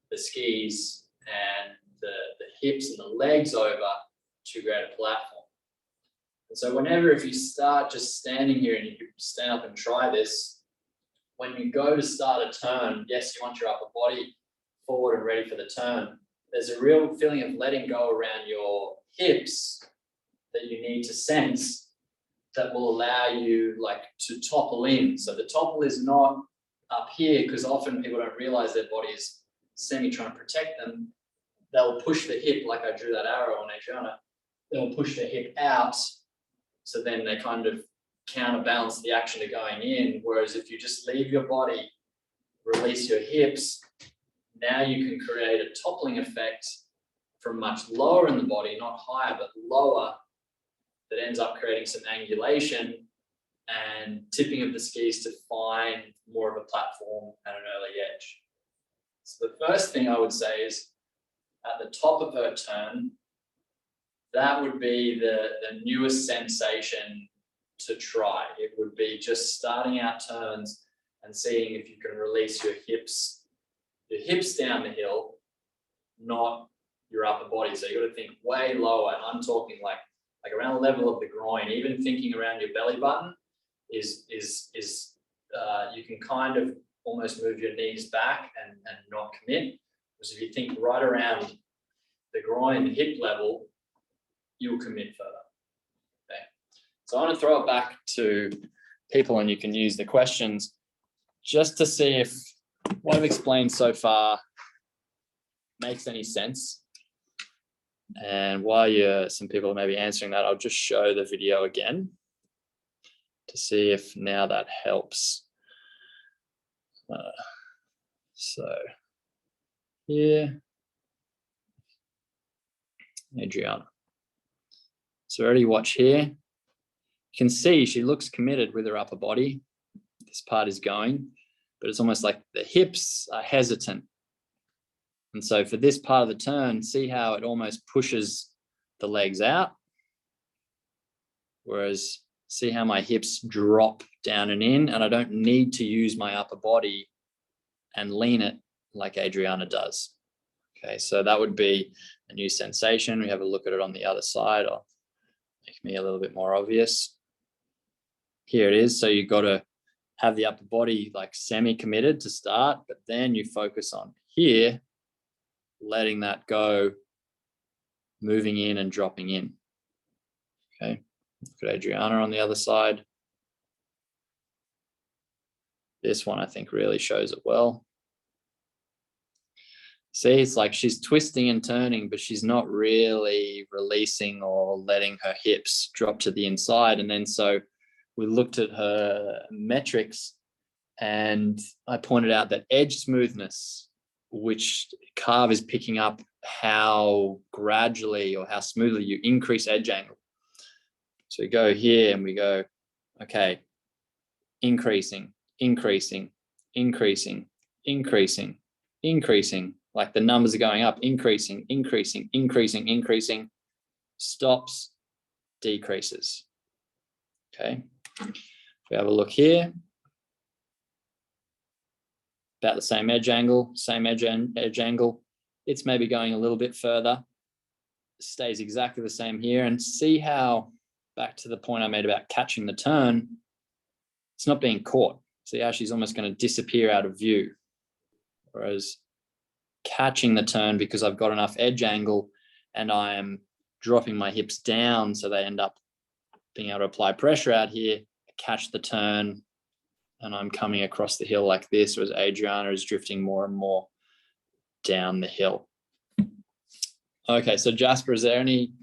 the skis and the hips and the legs over to create a platform. And so whenever, if you start just standing here and you stand up and try this, when you go to start a turn, yes, you want your upper body forward and ready for the turn. There's a real feeling of letting go around your hips that you need to sense, that will allow you like to topple in. So the topple is not up here, because often people don't realize their body is semi trying to protect them. They'll push the hip, like I drew that arrow on Adriana, they'll push the hip out. So then they kind of counterbalance the action of going in. Whereas if you just leave your body, release your hips, now you can create a toppling effect from much lower in the body, not higher, but lower, that ends up creating some angulation and tipping of the skis to find more of a platform at an early edge. So the first thing I would say is, at the top of her turn, that would be the newest sensation to try. It would be just starting out turns and seeing if you can release your hips down the hill, not your upper body. So you got to think way lower. And I'm talking like around the level of the groin. Even thinking around your belly button is you can kind of almost move your knees back and not commit. Because if you think right around the groin, the hip level, you'll commit further. Okay. So I want to throw it back to people, and you can use the questions just to see if what I've explained so far makes any sense. And while some people are maybe answering that, I'll just show the video again to see if now that helps. So here, Adriana. So already watch here. You can see she looks committed with her upper body. This part is going, but it's almost like the hips are hesitant. And so for this part of the turn, see how it almost pushes the legs out? Whereas see how my hips drop down and in, and I don't need to use my upper body and lean it like Adriana does. Okay, so that would be a new sensation. We have a look at it on the other side. I'll make me a little bit more obvious. Here it is. So you've got to have the upper body like semi-committed to start, but then you focus on here, letting that go, moving in and dropping in. Okay, look at Adriana on the other side. This one I think really shows it well. See, it's like she's twisting and turning, but she's not really releasing or letting her hips drop to the inside. And then so we looked at her metrics, and I pointed out that edge smoothness, which Carv is picking up how gradually or how smoothly you increase edge angle. So we go here and we go, okay, increasing, increasing, increasing, increasing, increasing, like the numbers are going up, increasing, increasing, increasing, increasing, stops, decreases. Okay, if we have a look here, about the same edge angle, edge angle. It's maybe going a little bit further, stays exactly the same here, and see how, back to the point I made about catching the turn, it's not being caught. See how she's almost going to disappear out of view. Whereas catching the turn, because I've got enough edge angle and I am dropping my hips down so they end up being able to apply pressure out here, catch the turn, and I'm coming across the hill like this, whereas Adriana is drifting more and more down the hill. Okay, so Jasper, is there any?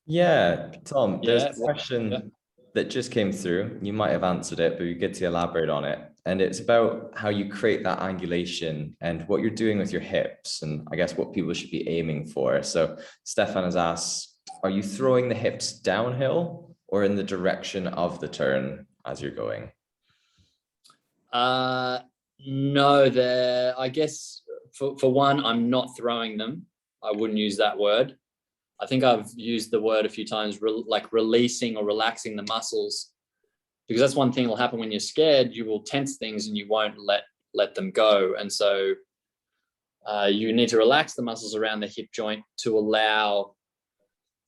Yeah, Tom, there's a
Yeah.
question that just came through. You might have answered it, but we get to elaborate on it. And it's about how you create that angulation and what you're doing with your hips, and I guess what people should be aiming for. So Stefan has asked, are you throwing the hips downhill or in the direction of the turn as you're going?
No, I guess for one, I'm not throwing them. I wouldn't use that word. I think I've used the word a few times, like releasing or relaxing the muscles, because that's one thing that will happen when you're scared. You will tense things and you won't let them go. And so you need to relax the muscles around the hip joint to allow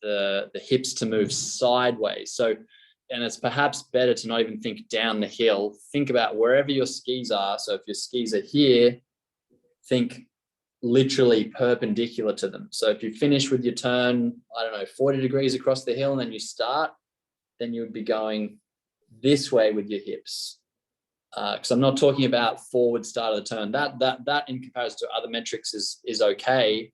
the hips to move sideways. So, and it's perhaps better to not even think down the hill. Think about wherever your skis are. So if your skis are here, think literally perpendicular to them. So if you finish with your turn, I don't know, 40 degrees across the hill, and then you start, then you would be going this way with your hips. Because I'm not talking about forward start of the turn. That in comparison to other metrics is okay.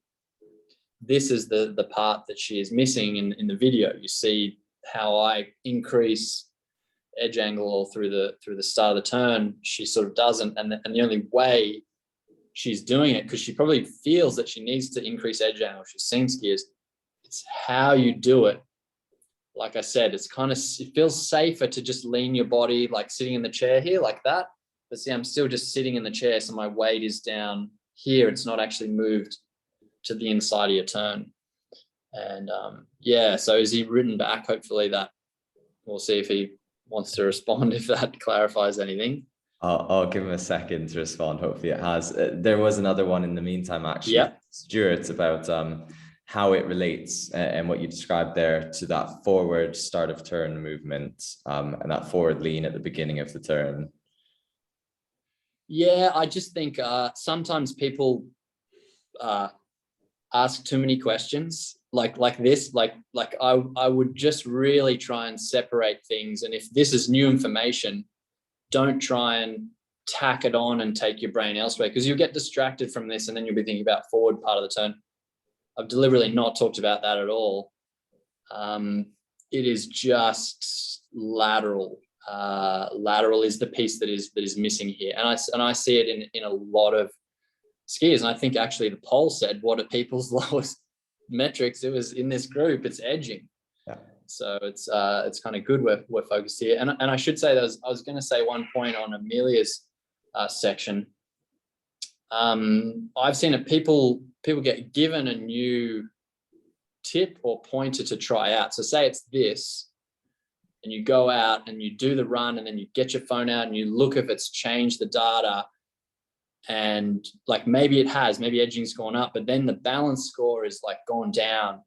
This is the part that she is missing in the video. You see how I increase edge angle all through the start of the turn. She sort of doesn't, and the only way she's doing it, because she probably feels that she needs to increase edge angle. She's seen skiers. It's how you do it. Like I said, it feels safer to just lean your body like sitting in the chair here like that. But see, I'm still just sitting in the chair, so my weight is down here. It's not actually moved to the inside of your turn. And yeah, so is he written back? Hopefully that we'll see if he wants to respond, if that clarifies anything.
I'll give him a second to respond. Hopefully it has. There was another one in the meantime, actually.
Yeah.
Stuart, about how it relates and what you described there to that forward start of turn movement and that forward lean at the beginning of the turn.
Yeah, I just think sometimes people ask too many questions like this. Like I would just really try and separate things. And if this is new information, don't try and tack it on and take your brain elsewhere, because you'll get distracted from this and then you'll be thinking about forward part of the turn. I've deliberately not talked about that at all. It is just lateral. Lateral is the piece that is missing here, and I see it in a lot of skiers. And I think actually the poll said, what are people's lowest metrics? It was in this group. It's edging.
Yeah.
So it's kind of good we're focused here. And I should say that I was going to say one point on Amelia's section. I've seen it. People get given a new tip or pointer to try out. So say it's this, and you go out and you do the run, and then you get your phone out and you look if it's changed the data. And like maybe edging's gone up, but then the balance score is like gone down.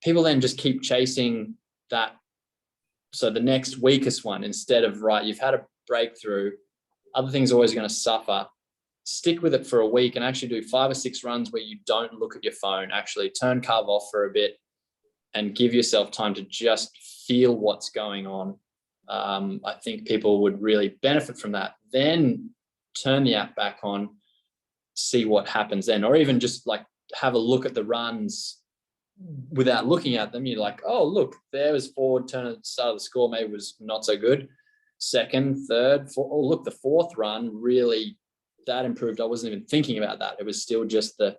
People then just keep chasing that. So the next weakest one, instead of, right, you've had a breakthrough, other things are always going to suffer. Stick with it for a week and actually do 5 or 6 runs where you don't look at your phone, actually turn Carv off for a bit and give yourself time to just feel what's going on. I think people would really benefit from that. Then turn the app back on, see what happens then, or even just like have a look at the runs without looking at them. You're like, oh, look, there was forward turn at the start of the score, maybe was not so good. Second, third, fourth, oh, look, the fourth run really, that improved. I wasn't even thinking about that. It was still just the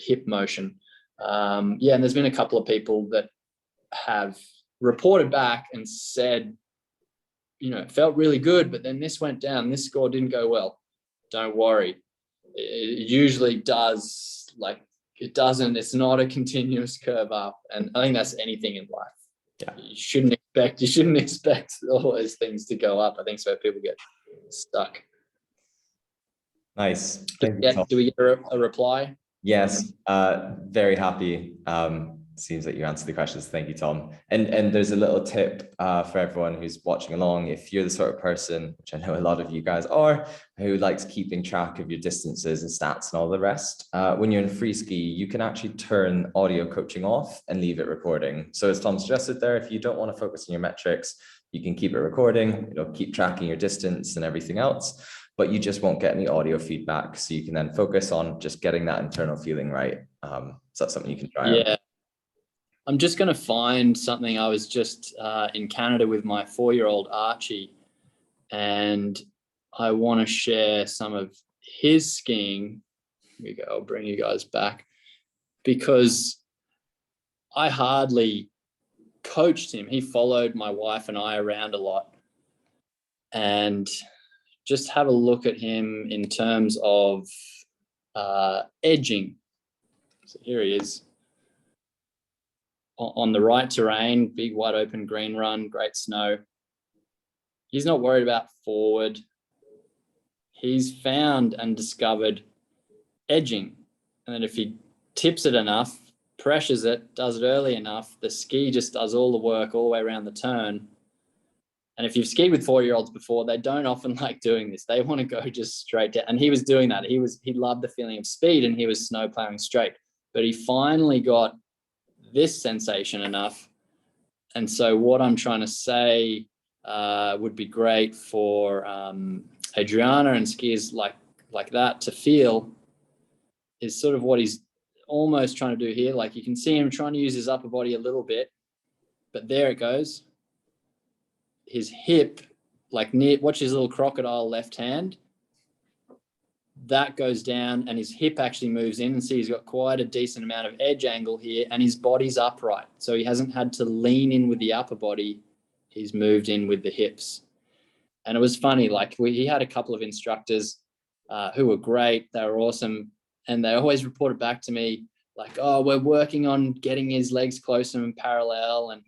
hip motion. And there's been a couple of people that have reported back and said, it felt really good, but then this went down, this score didn't go well. Don't worry. It usually does, like, it doesn't, it's not a continuous curve up. And I think that's anything in life.
Yeah.
You shouldn't expect all those things to go up. I think so people get stuck.
Nice. Thank you, Tom.
Do we get a reply?
Yes, very happy. Seems like you answered the questions. Thank you, Tom. And there's a little tip for everyone who's watching along. If you're the sort of person, which I know a lot of you guys are, who likes keeping track of your distances and stats and all the rest, when you're in free ski, you can actually turn audio coaching off and leave it recording. So as Tom suggested there, if you don't want to focus on your metrics, you can keep it recording, keep tracking your distance and everything else, but you just won't get any audio feedback. So you can then focus on just getting that internal feeling right. So that's something you can try out.
I'm just going to find something. I was just in Canada with my 4-year-old Archie, and I want to share some of his skiing. Here we go. I'll bring you guys back, because I hardly coached him. He followed my wife and I around a lot, and just have a look at him in terms of edging. So here he is. On the right terrain, big wide open green run, great snow. He's not worried about forward. He's found and discovered edging. And then if he tips it enough, pressures it, does it early enough, the ski just does all the work all the way around the turn. And if you've skied with 4-year-olds before, they don't often like doing this. They want to go just straight down. And he was doing that. He loved the feeling of speed, and he was snow plowing straight. But he finally got this sensation enough. And so what I'm trying to say would be great for Adriana and skiers like that to feel is sort of what he's almost trying to do here. Like you can see him trying to use his upper body a little bit, but there it goes. His hip, like watch his little crocodile left hand. That goes down and his hip actually moves in, and see he's got quite a decent amount of edge angle here, and his body's upright. So he hasn't had to lean in with the upper body. He's moved in with the hips. And it was funny, like he had a couple of instructors who were great. They were awesome. And they always reported back to me like, oh, we're working on getting his legs closer and parallel. And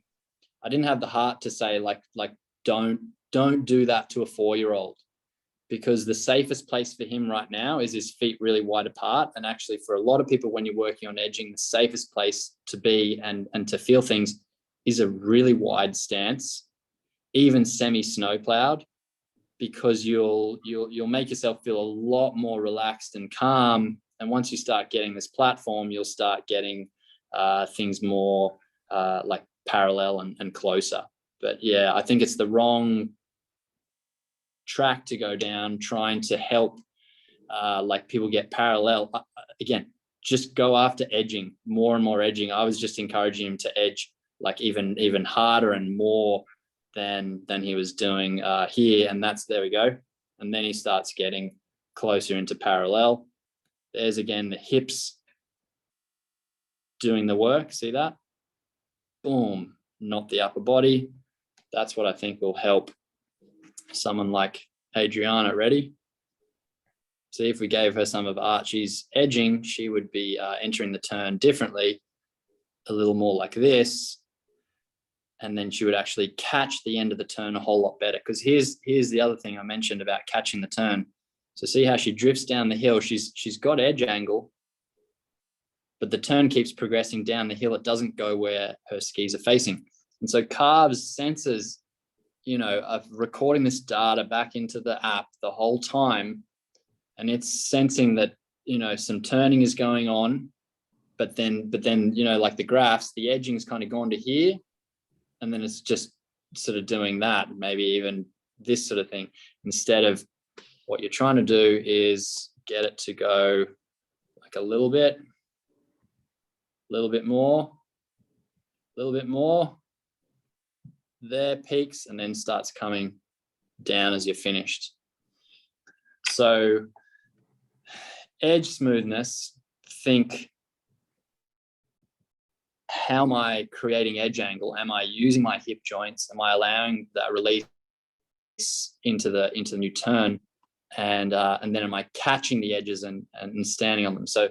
I didn't have the heart to say like don't do that to a 4-year-old. Because the safest place for him right now is his feet really wide apart. And actually for a lot of people, when you're working on edging, the safest place to be and to feel things is a really wide stance, even semi-snow plowed, because you'll make yourself feel a lot more relaxed and calm. And once you start getting this platform, you'll start getting things more like parallel and closer. But yeah, I think it's the wrong track to go down trying to help like people get parallel. Again, just go after edging, more and more edging. I was just encouraging him to edge like even harder and more than he was doing here. And there we go. And then he starts getting closer into parallel. There's again the hips doing the work. See that? Boom, not the upper body. That's what I think will help someone like Adriana. Ready? See, if we gave her some of Archie's edging, she would be entering the turn differently, a little more like this. And then she would actually catch the end of the turn a whole lot better. Because here's the other thing I mentioned about catching the turn. So see how she drifts down the hill. She's got edge angle, but the turn keeps progressing down the hill. It doesn't go where her skis are facing. And so Carv's sensors, you know, of recording this data back into the app the whole time, and it's sensing that, you know, some turning is going on, but then, you know, like the graphs, the edging's kind of gone to here, and then it's just sort of doing that, maybe even this sort of thing, instead of what you're trying to do is get it to go like a little bit more, there, peaks, and then starts coming down as you're finished. So edge smoothness, think, how am I creating edge angle? Am I using my hip joints? Am I allowing that release into the new turn? And then am I catching the edges and standing on them? So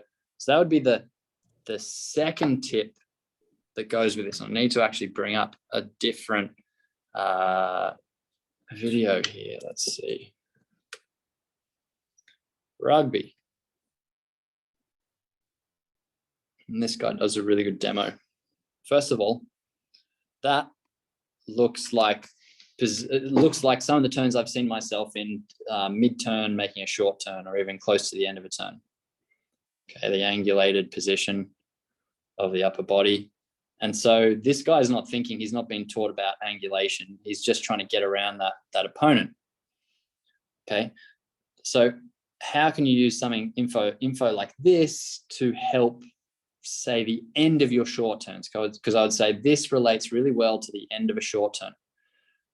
that would be the second tip that goes with this. I need to actually bring up a different video here. Let's see. Rugby. And this guy does a really good demo. First of all, that looks like some of the turns I've seen myself in, mid-turn, making a short turn, or even close to the end of a turn. Okay, the angulated position of the upper body. And so this guy's not thinking, he's not being taught about angulation. He's just trying to get around that opponent. Okay, so how can you use something info like this to help, say, the end of your short turns? Because I would say this relates really well to the end of a short turn.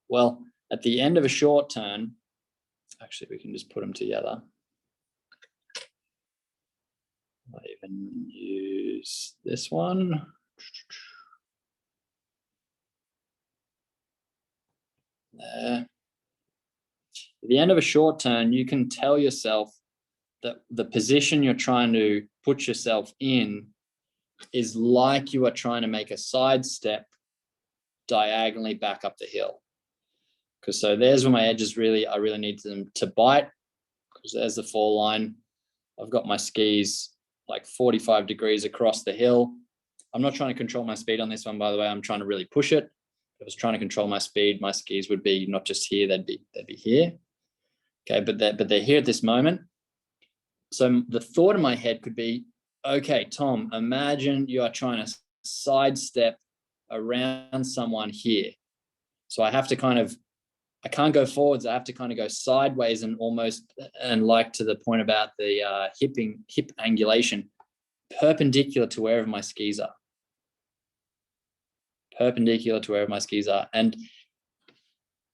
Well, at the end of a short turn, actually, we can just put them together. I even use this one. There. At the end of a short turn, you can tell yourself that the position you're trying to put yourself in is like you are trying to make a side step diagonally back up the hill. Because so there's where my edges I really need them to bite, because there's the fall line. I've got my skis like 45 degrees across the hill. I'm not trying to control my speed on this one, by the way. I'm trying to really push it. If I was trying to control my speed, my skis would be not just here, they'd be here. Okay, but they're here at this moment. So the thought in my head could be, okay, Tom, imagine you are trying to sidestep around someone here. So I have to I can't go forwards. I have to kind of go sideways and almost, and like to the point about the hip angulation, perpendicular to wherever my skis are. Perpendicular to wherever my skis are. And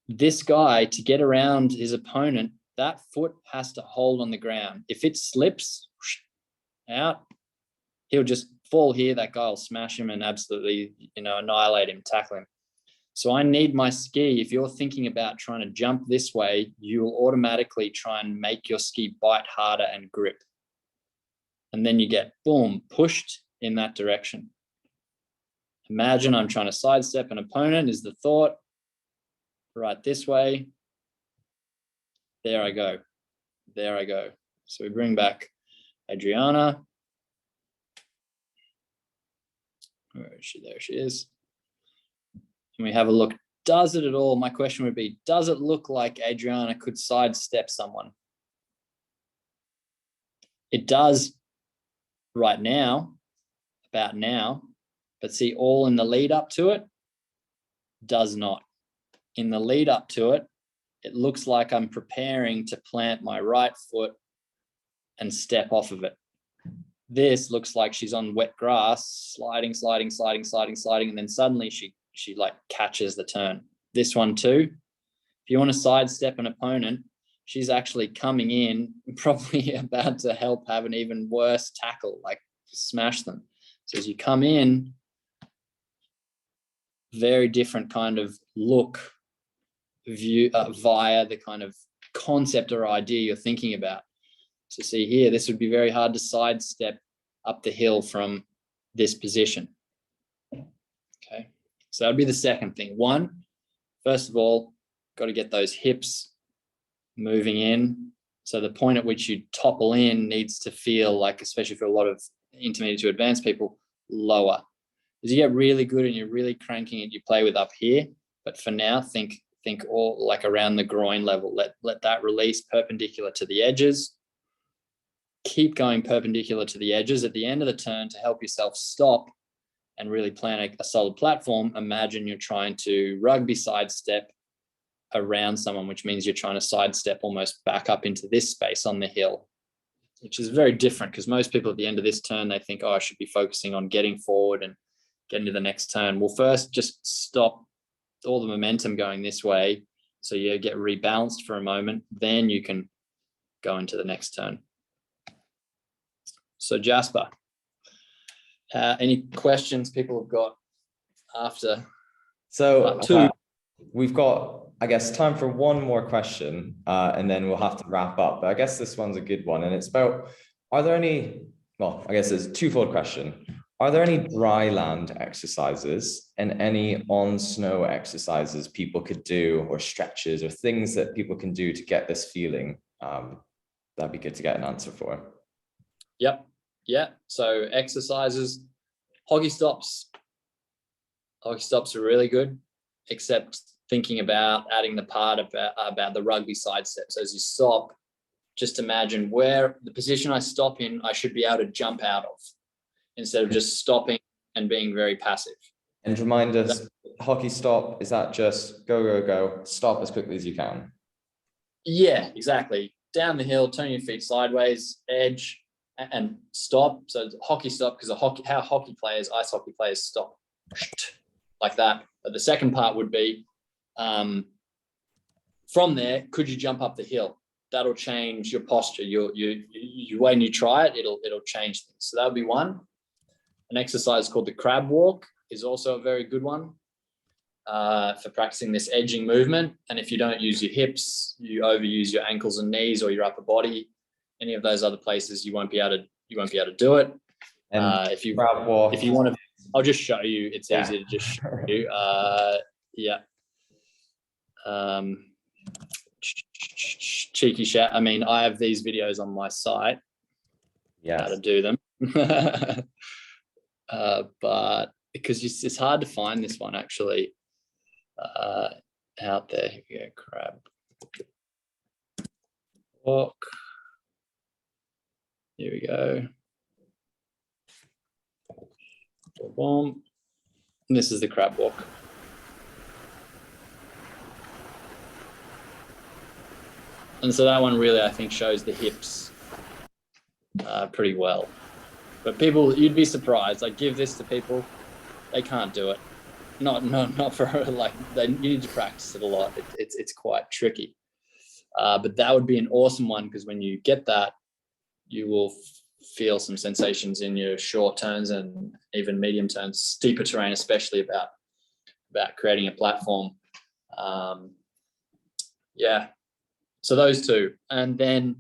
this guy, to get around his opponent, that foot has to hold on the ground. If it slips out, he'll just fall here. That guy will smash him and absolutely, annihilate him, tackle him. So I need my ski. If you're thinking about trying to jump this way, you will automatically try and make your ski bite harder and grip. And then you get, boom, pushed in that direction. Imagine I'm trying to sidestep an opponent is the thought. Right this way. There I go. There I go. So we bring back Adriana. Where is she? There she is. And we have a look. Does it at all? My question would be, does it look like Adriana could sidestep someone? It does right now, about now, but see, all in the lead up to it, does not. In the lead up to it, it looks like I'm preparing to plant my right foot and step off of it. This looks like she's on wet grass, sliding, and then suddenly she like catches the turn. This one too, if you want to sidestep an opponent, she's actually coming in, probably about to help have an even worse tackle, like smash them. So as you come in, very different kind of look, view via the kind of concept or idea you're thinking about. So see here, this would be very hard to sidestep up the hill from this position. Okay, so that'd be the second thing. One, first of all, got to get those hips moving in, So the point at which you topple in needs to feel like, especially for a lot of intermediate to advanced people, lower. As you get really good and you're really cranking it, you play with up here. But for now, think all like around the groin level. Let that release perpendicular to the edges. Keep going perpendicular to the edges. At the end of the turn, to help yourself stop and really plan a solid platform, imagine you're trying to rugby sidestep around someone, which means you're trying to sidestep almost back up into this space on the hill, which is very different because most people at the end of this turn, they think, oh, I should be focusing on getting forward and getting to the next turn. Well, first, just stop all the momentum going this way so you get rebalanced for a moment. Then you can go into the next turn. So Jasper, any questions people have got after
So
two?
We've got, I guess, time for one more question, and then we'll have to wrap up. But I guess this one's a good one, and it's about, are there any, well, I guess it's a twofold question. Are there any dry land exercises and any on snow exercises people could do, or stretches or things that people can do to get this feeling? That'd be good to get an answer for.
Yep. Yeah. So exercises, hockey stops. Hockey stops are really good, except thinking about adding the part about the rugby sidestep. So as you stop, just imagine where the position I stop in, I should be able to jump out of, instead of just stopping and being very passive.
And remind us, hockey stop, is that just go, go, go, stop as quickly as you can?
Yeah, exactly. Down the hill, turn your feet sideways, edge, and stop. So hockey stop, because how hockey players, ice hockey players stop like that. But the second part would be, from there, could you jump up the hill? That'll change your posture. You when you try it, it'll change things. So that would be one. An exercise called the crab walk is also a very good one for practicing this edging movement. And if you don't use your hips, you overuse your ankles and knees or your upper body, any of those other places, you won't be able to do it. If you want to, I'll just show you. It's easy to just show you. Cheeky shout. I mean, I have these videos on my site. How to do them. But because it's hard to find this one actually out there. Here we go, crab walk. Here we go. Boom. And this is the crab walk. And so that one really, I think, shows the hips pretty well. But people, you'd be surprised. I give this to people, they can't do it. Not for like, you need to practice it a lot. It's quite tricky. But that would be an awesome one, because when you get that, you will feel some sensations in your short turns and even medium turns, steeper terrain, especially about creating a platform. Yeah. So those two. And then,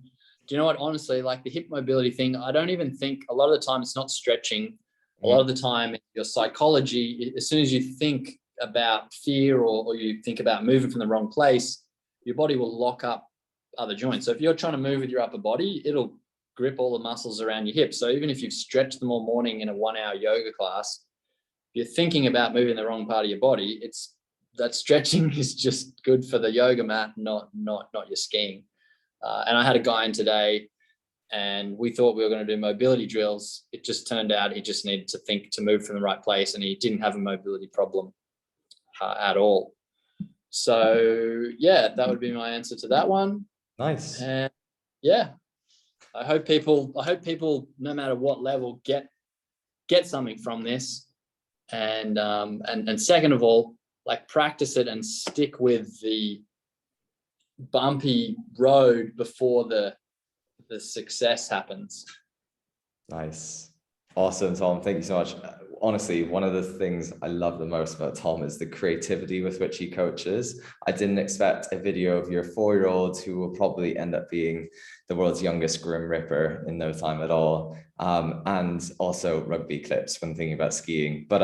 do you know what, honestly, like the hip mobility thing, I don't even think, a lot of the time it's not stretching. A lot of the time your psychology, as soon as you think about fear or you think about moving from the wrong place, your body will lock up other joints. So if you're trying to move with your upper body, it'll grip all the muscles around your hips. So even if you've stretched them all morning in a 1-hour yoga class, if you're thinking about moving the wrong part of your body, that stretching is just good for the yoga mat, not your skiing. And I had a guy in today, and we thought we were going to do mobility drills. It just turned out he just needed to think to move from the right place, and he didn't have a mobility problem at all. So yeah, that would be my answer to that one.
Nice.
And yeah, I hope people, no matter what level, get something from this. And second of all, like, practice it and stick with the bumpy road before the success happens.
Nice. Awesome, Tom. Thank you so much. Honestly, one of the things I love the most about Tom is the creativity with which he coaches. I didn't expect a video of your 4-year-old who will probably end up being the world's youngest Grim Ripper in no time at all. And also rugby clips when thinking about skiing. But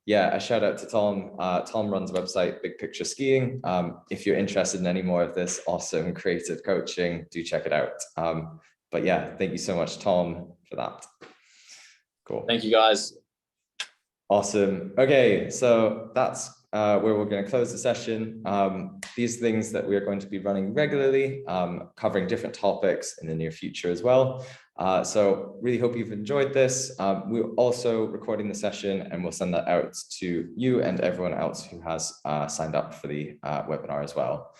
yeah, a shout out to Tom. Tom runs a website, Big Picture Skiing. If you're interested in any more of this awesome creative coaching, do check it out. But yeah, thank you so much, Tom, for that. Cool.
Thank you, guys.
Awesome. Okay, so that's where we're going to close the session. These things that we're going to be running regularly, covering different topics in the near future as well. So really hope you've enjoyed this. We're also recording the session and we'll send that out to you and everyone else who has signed up for the webinar as well.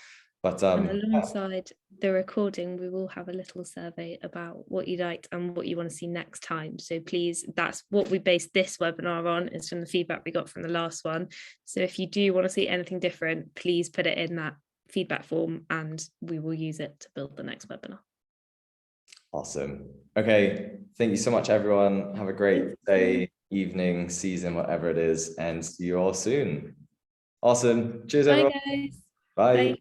But
and alongside the recording, we will have a little survey about what you liked and what you want to see next time. So please, that's what we based this webinar on, is from the feedback we got from the last one. So if you do want to see anything different, please put it in that feedback form and we will use it to build the next webinar.
Awesome. Okay, thank you so much, everyone. Have a great day, evening, season, whatever it is, and see you all soon. Awesome. Cheers, everyone.
Bye, guys.
Bye.
Bye.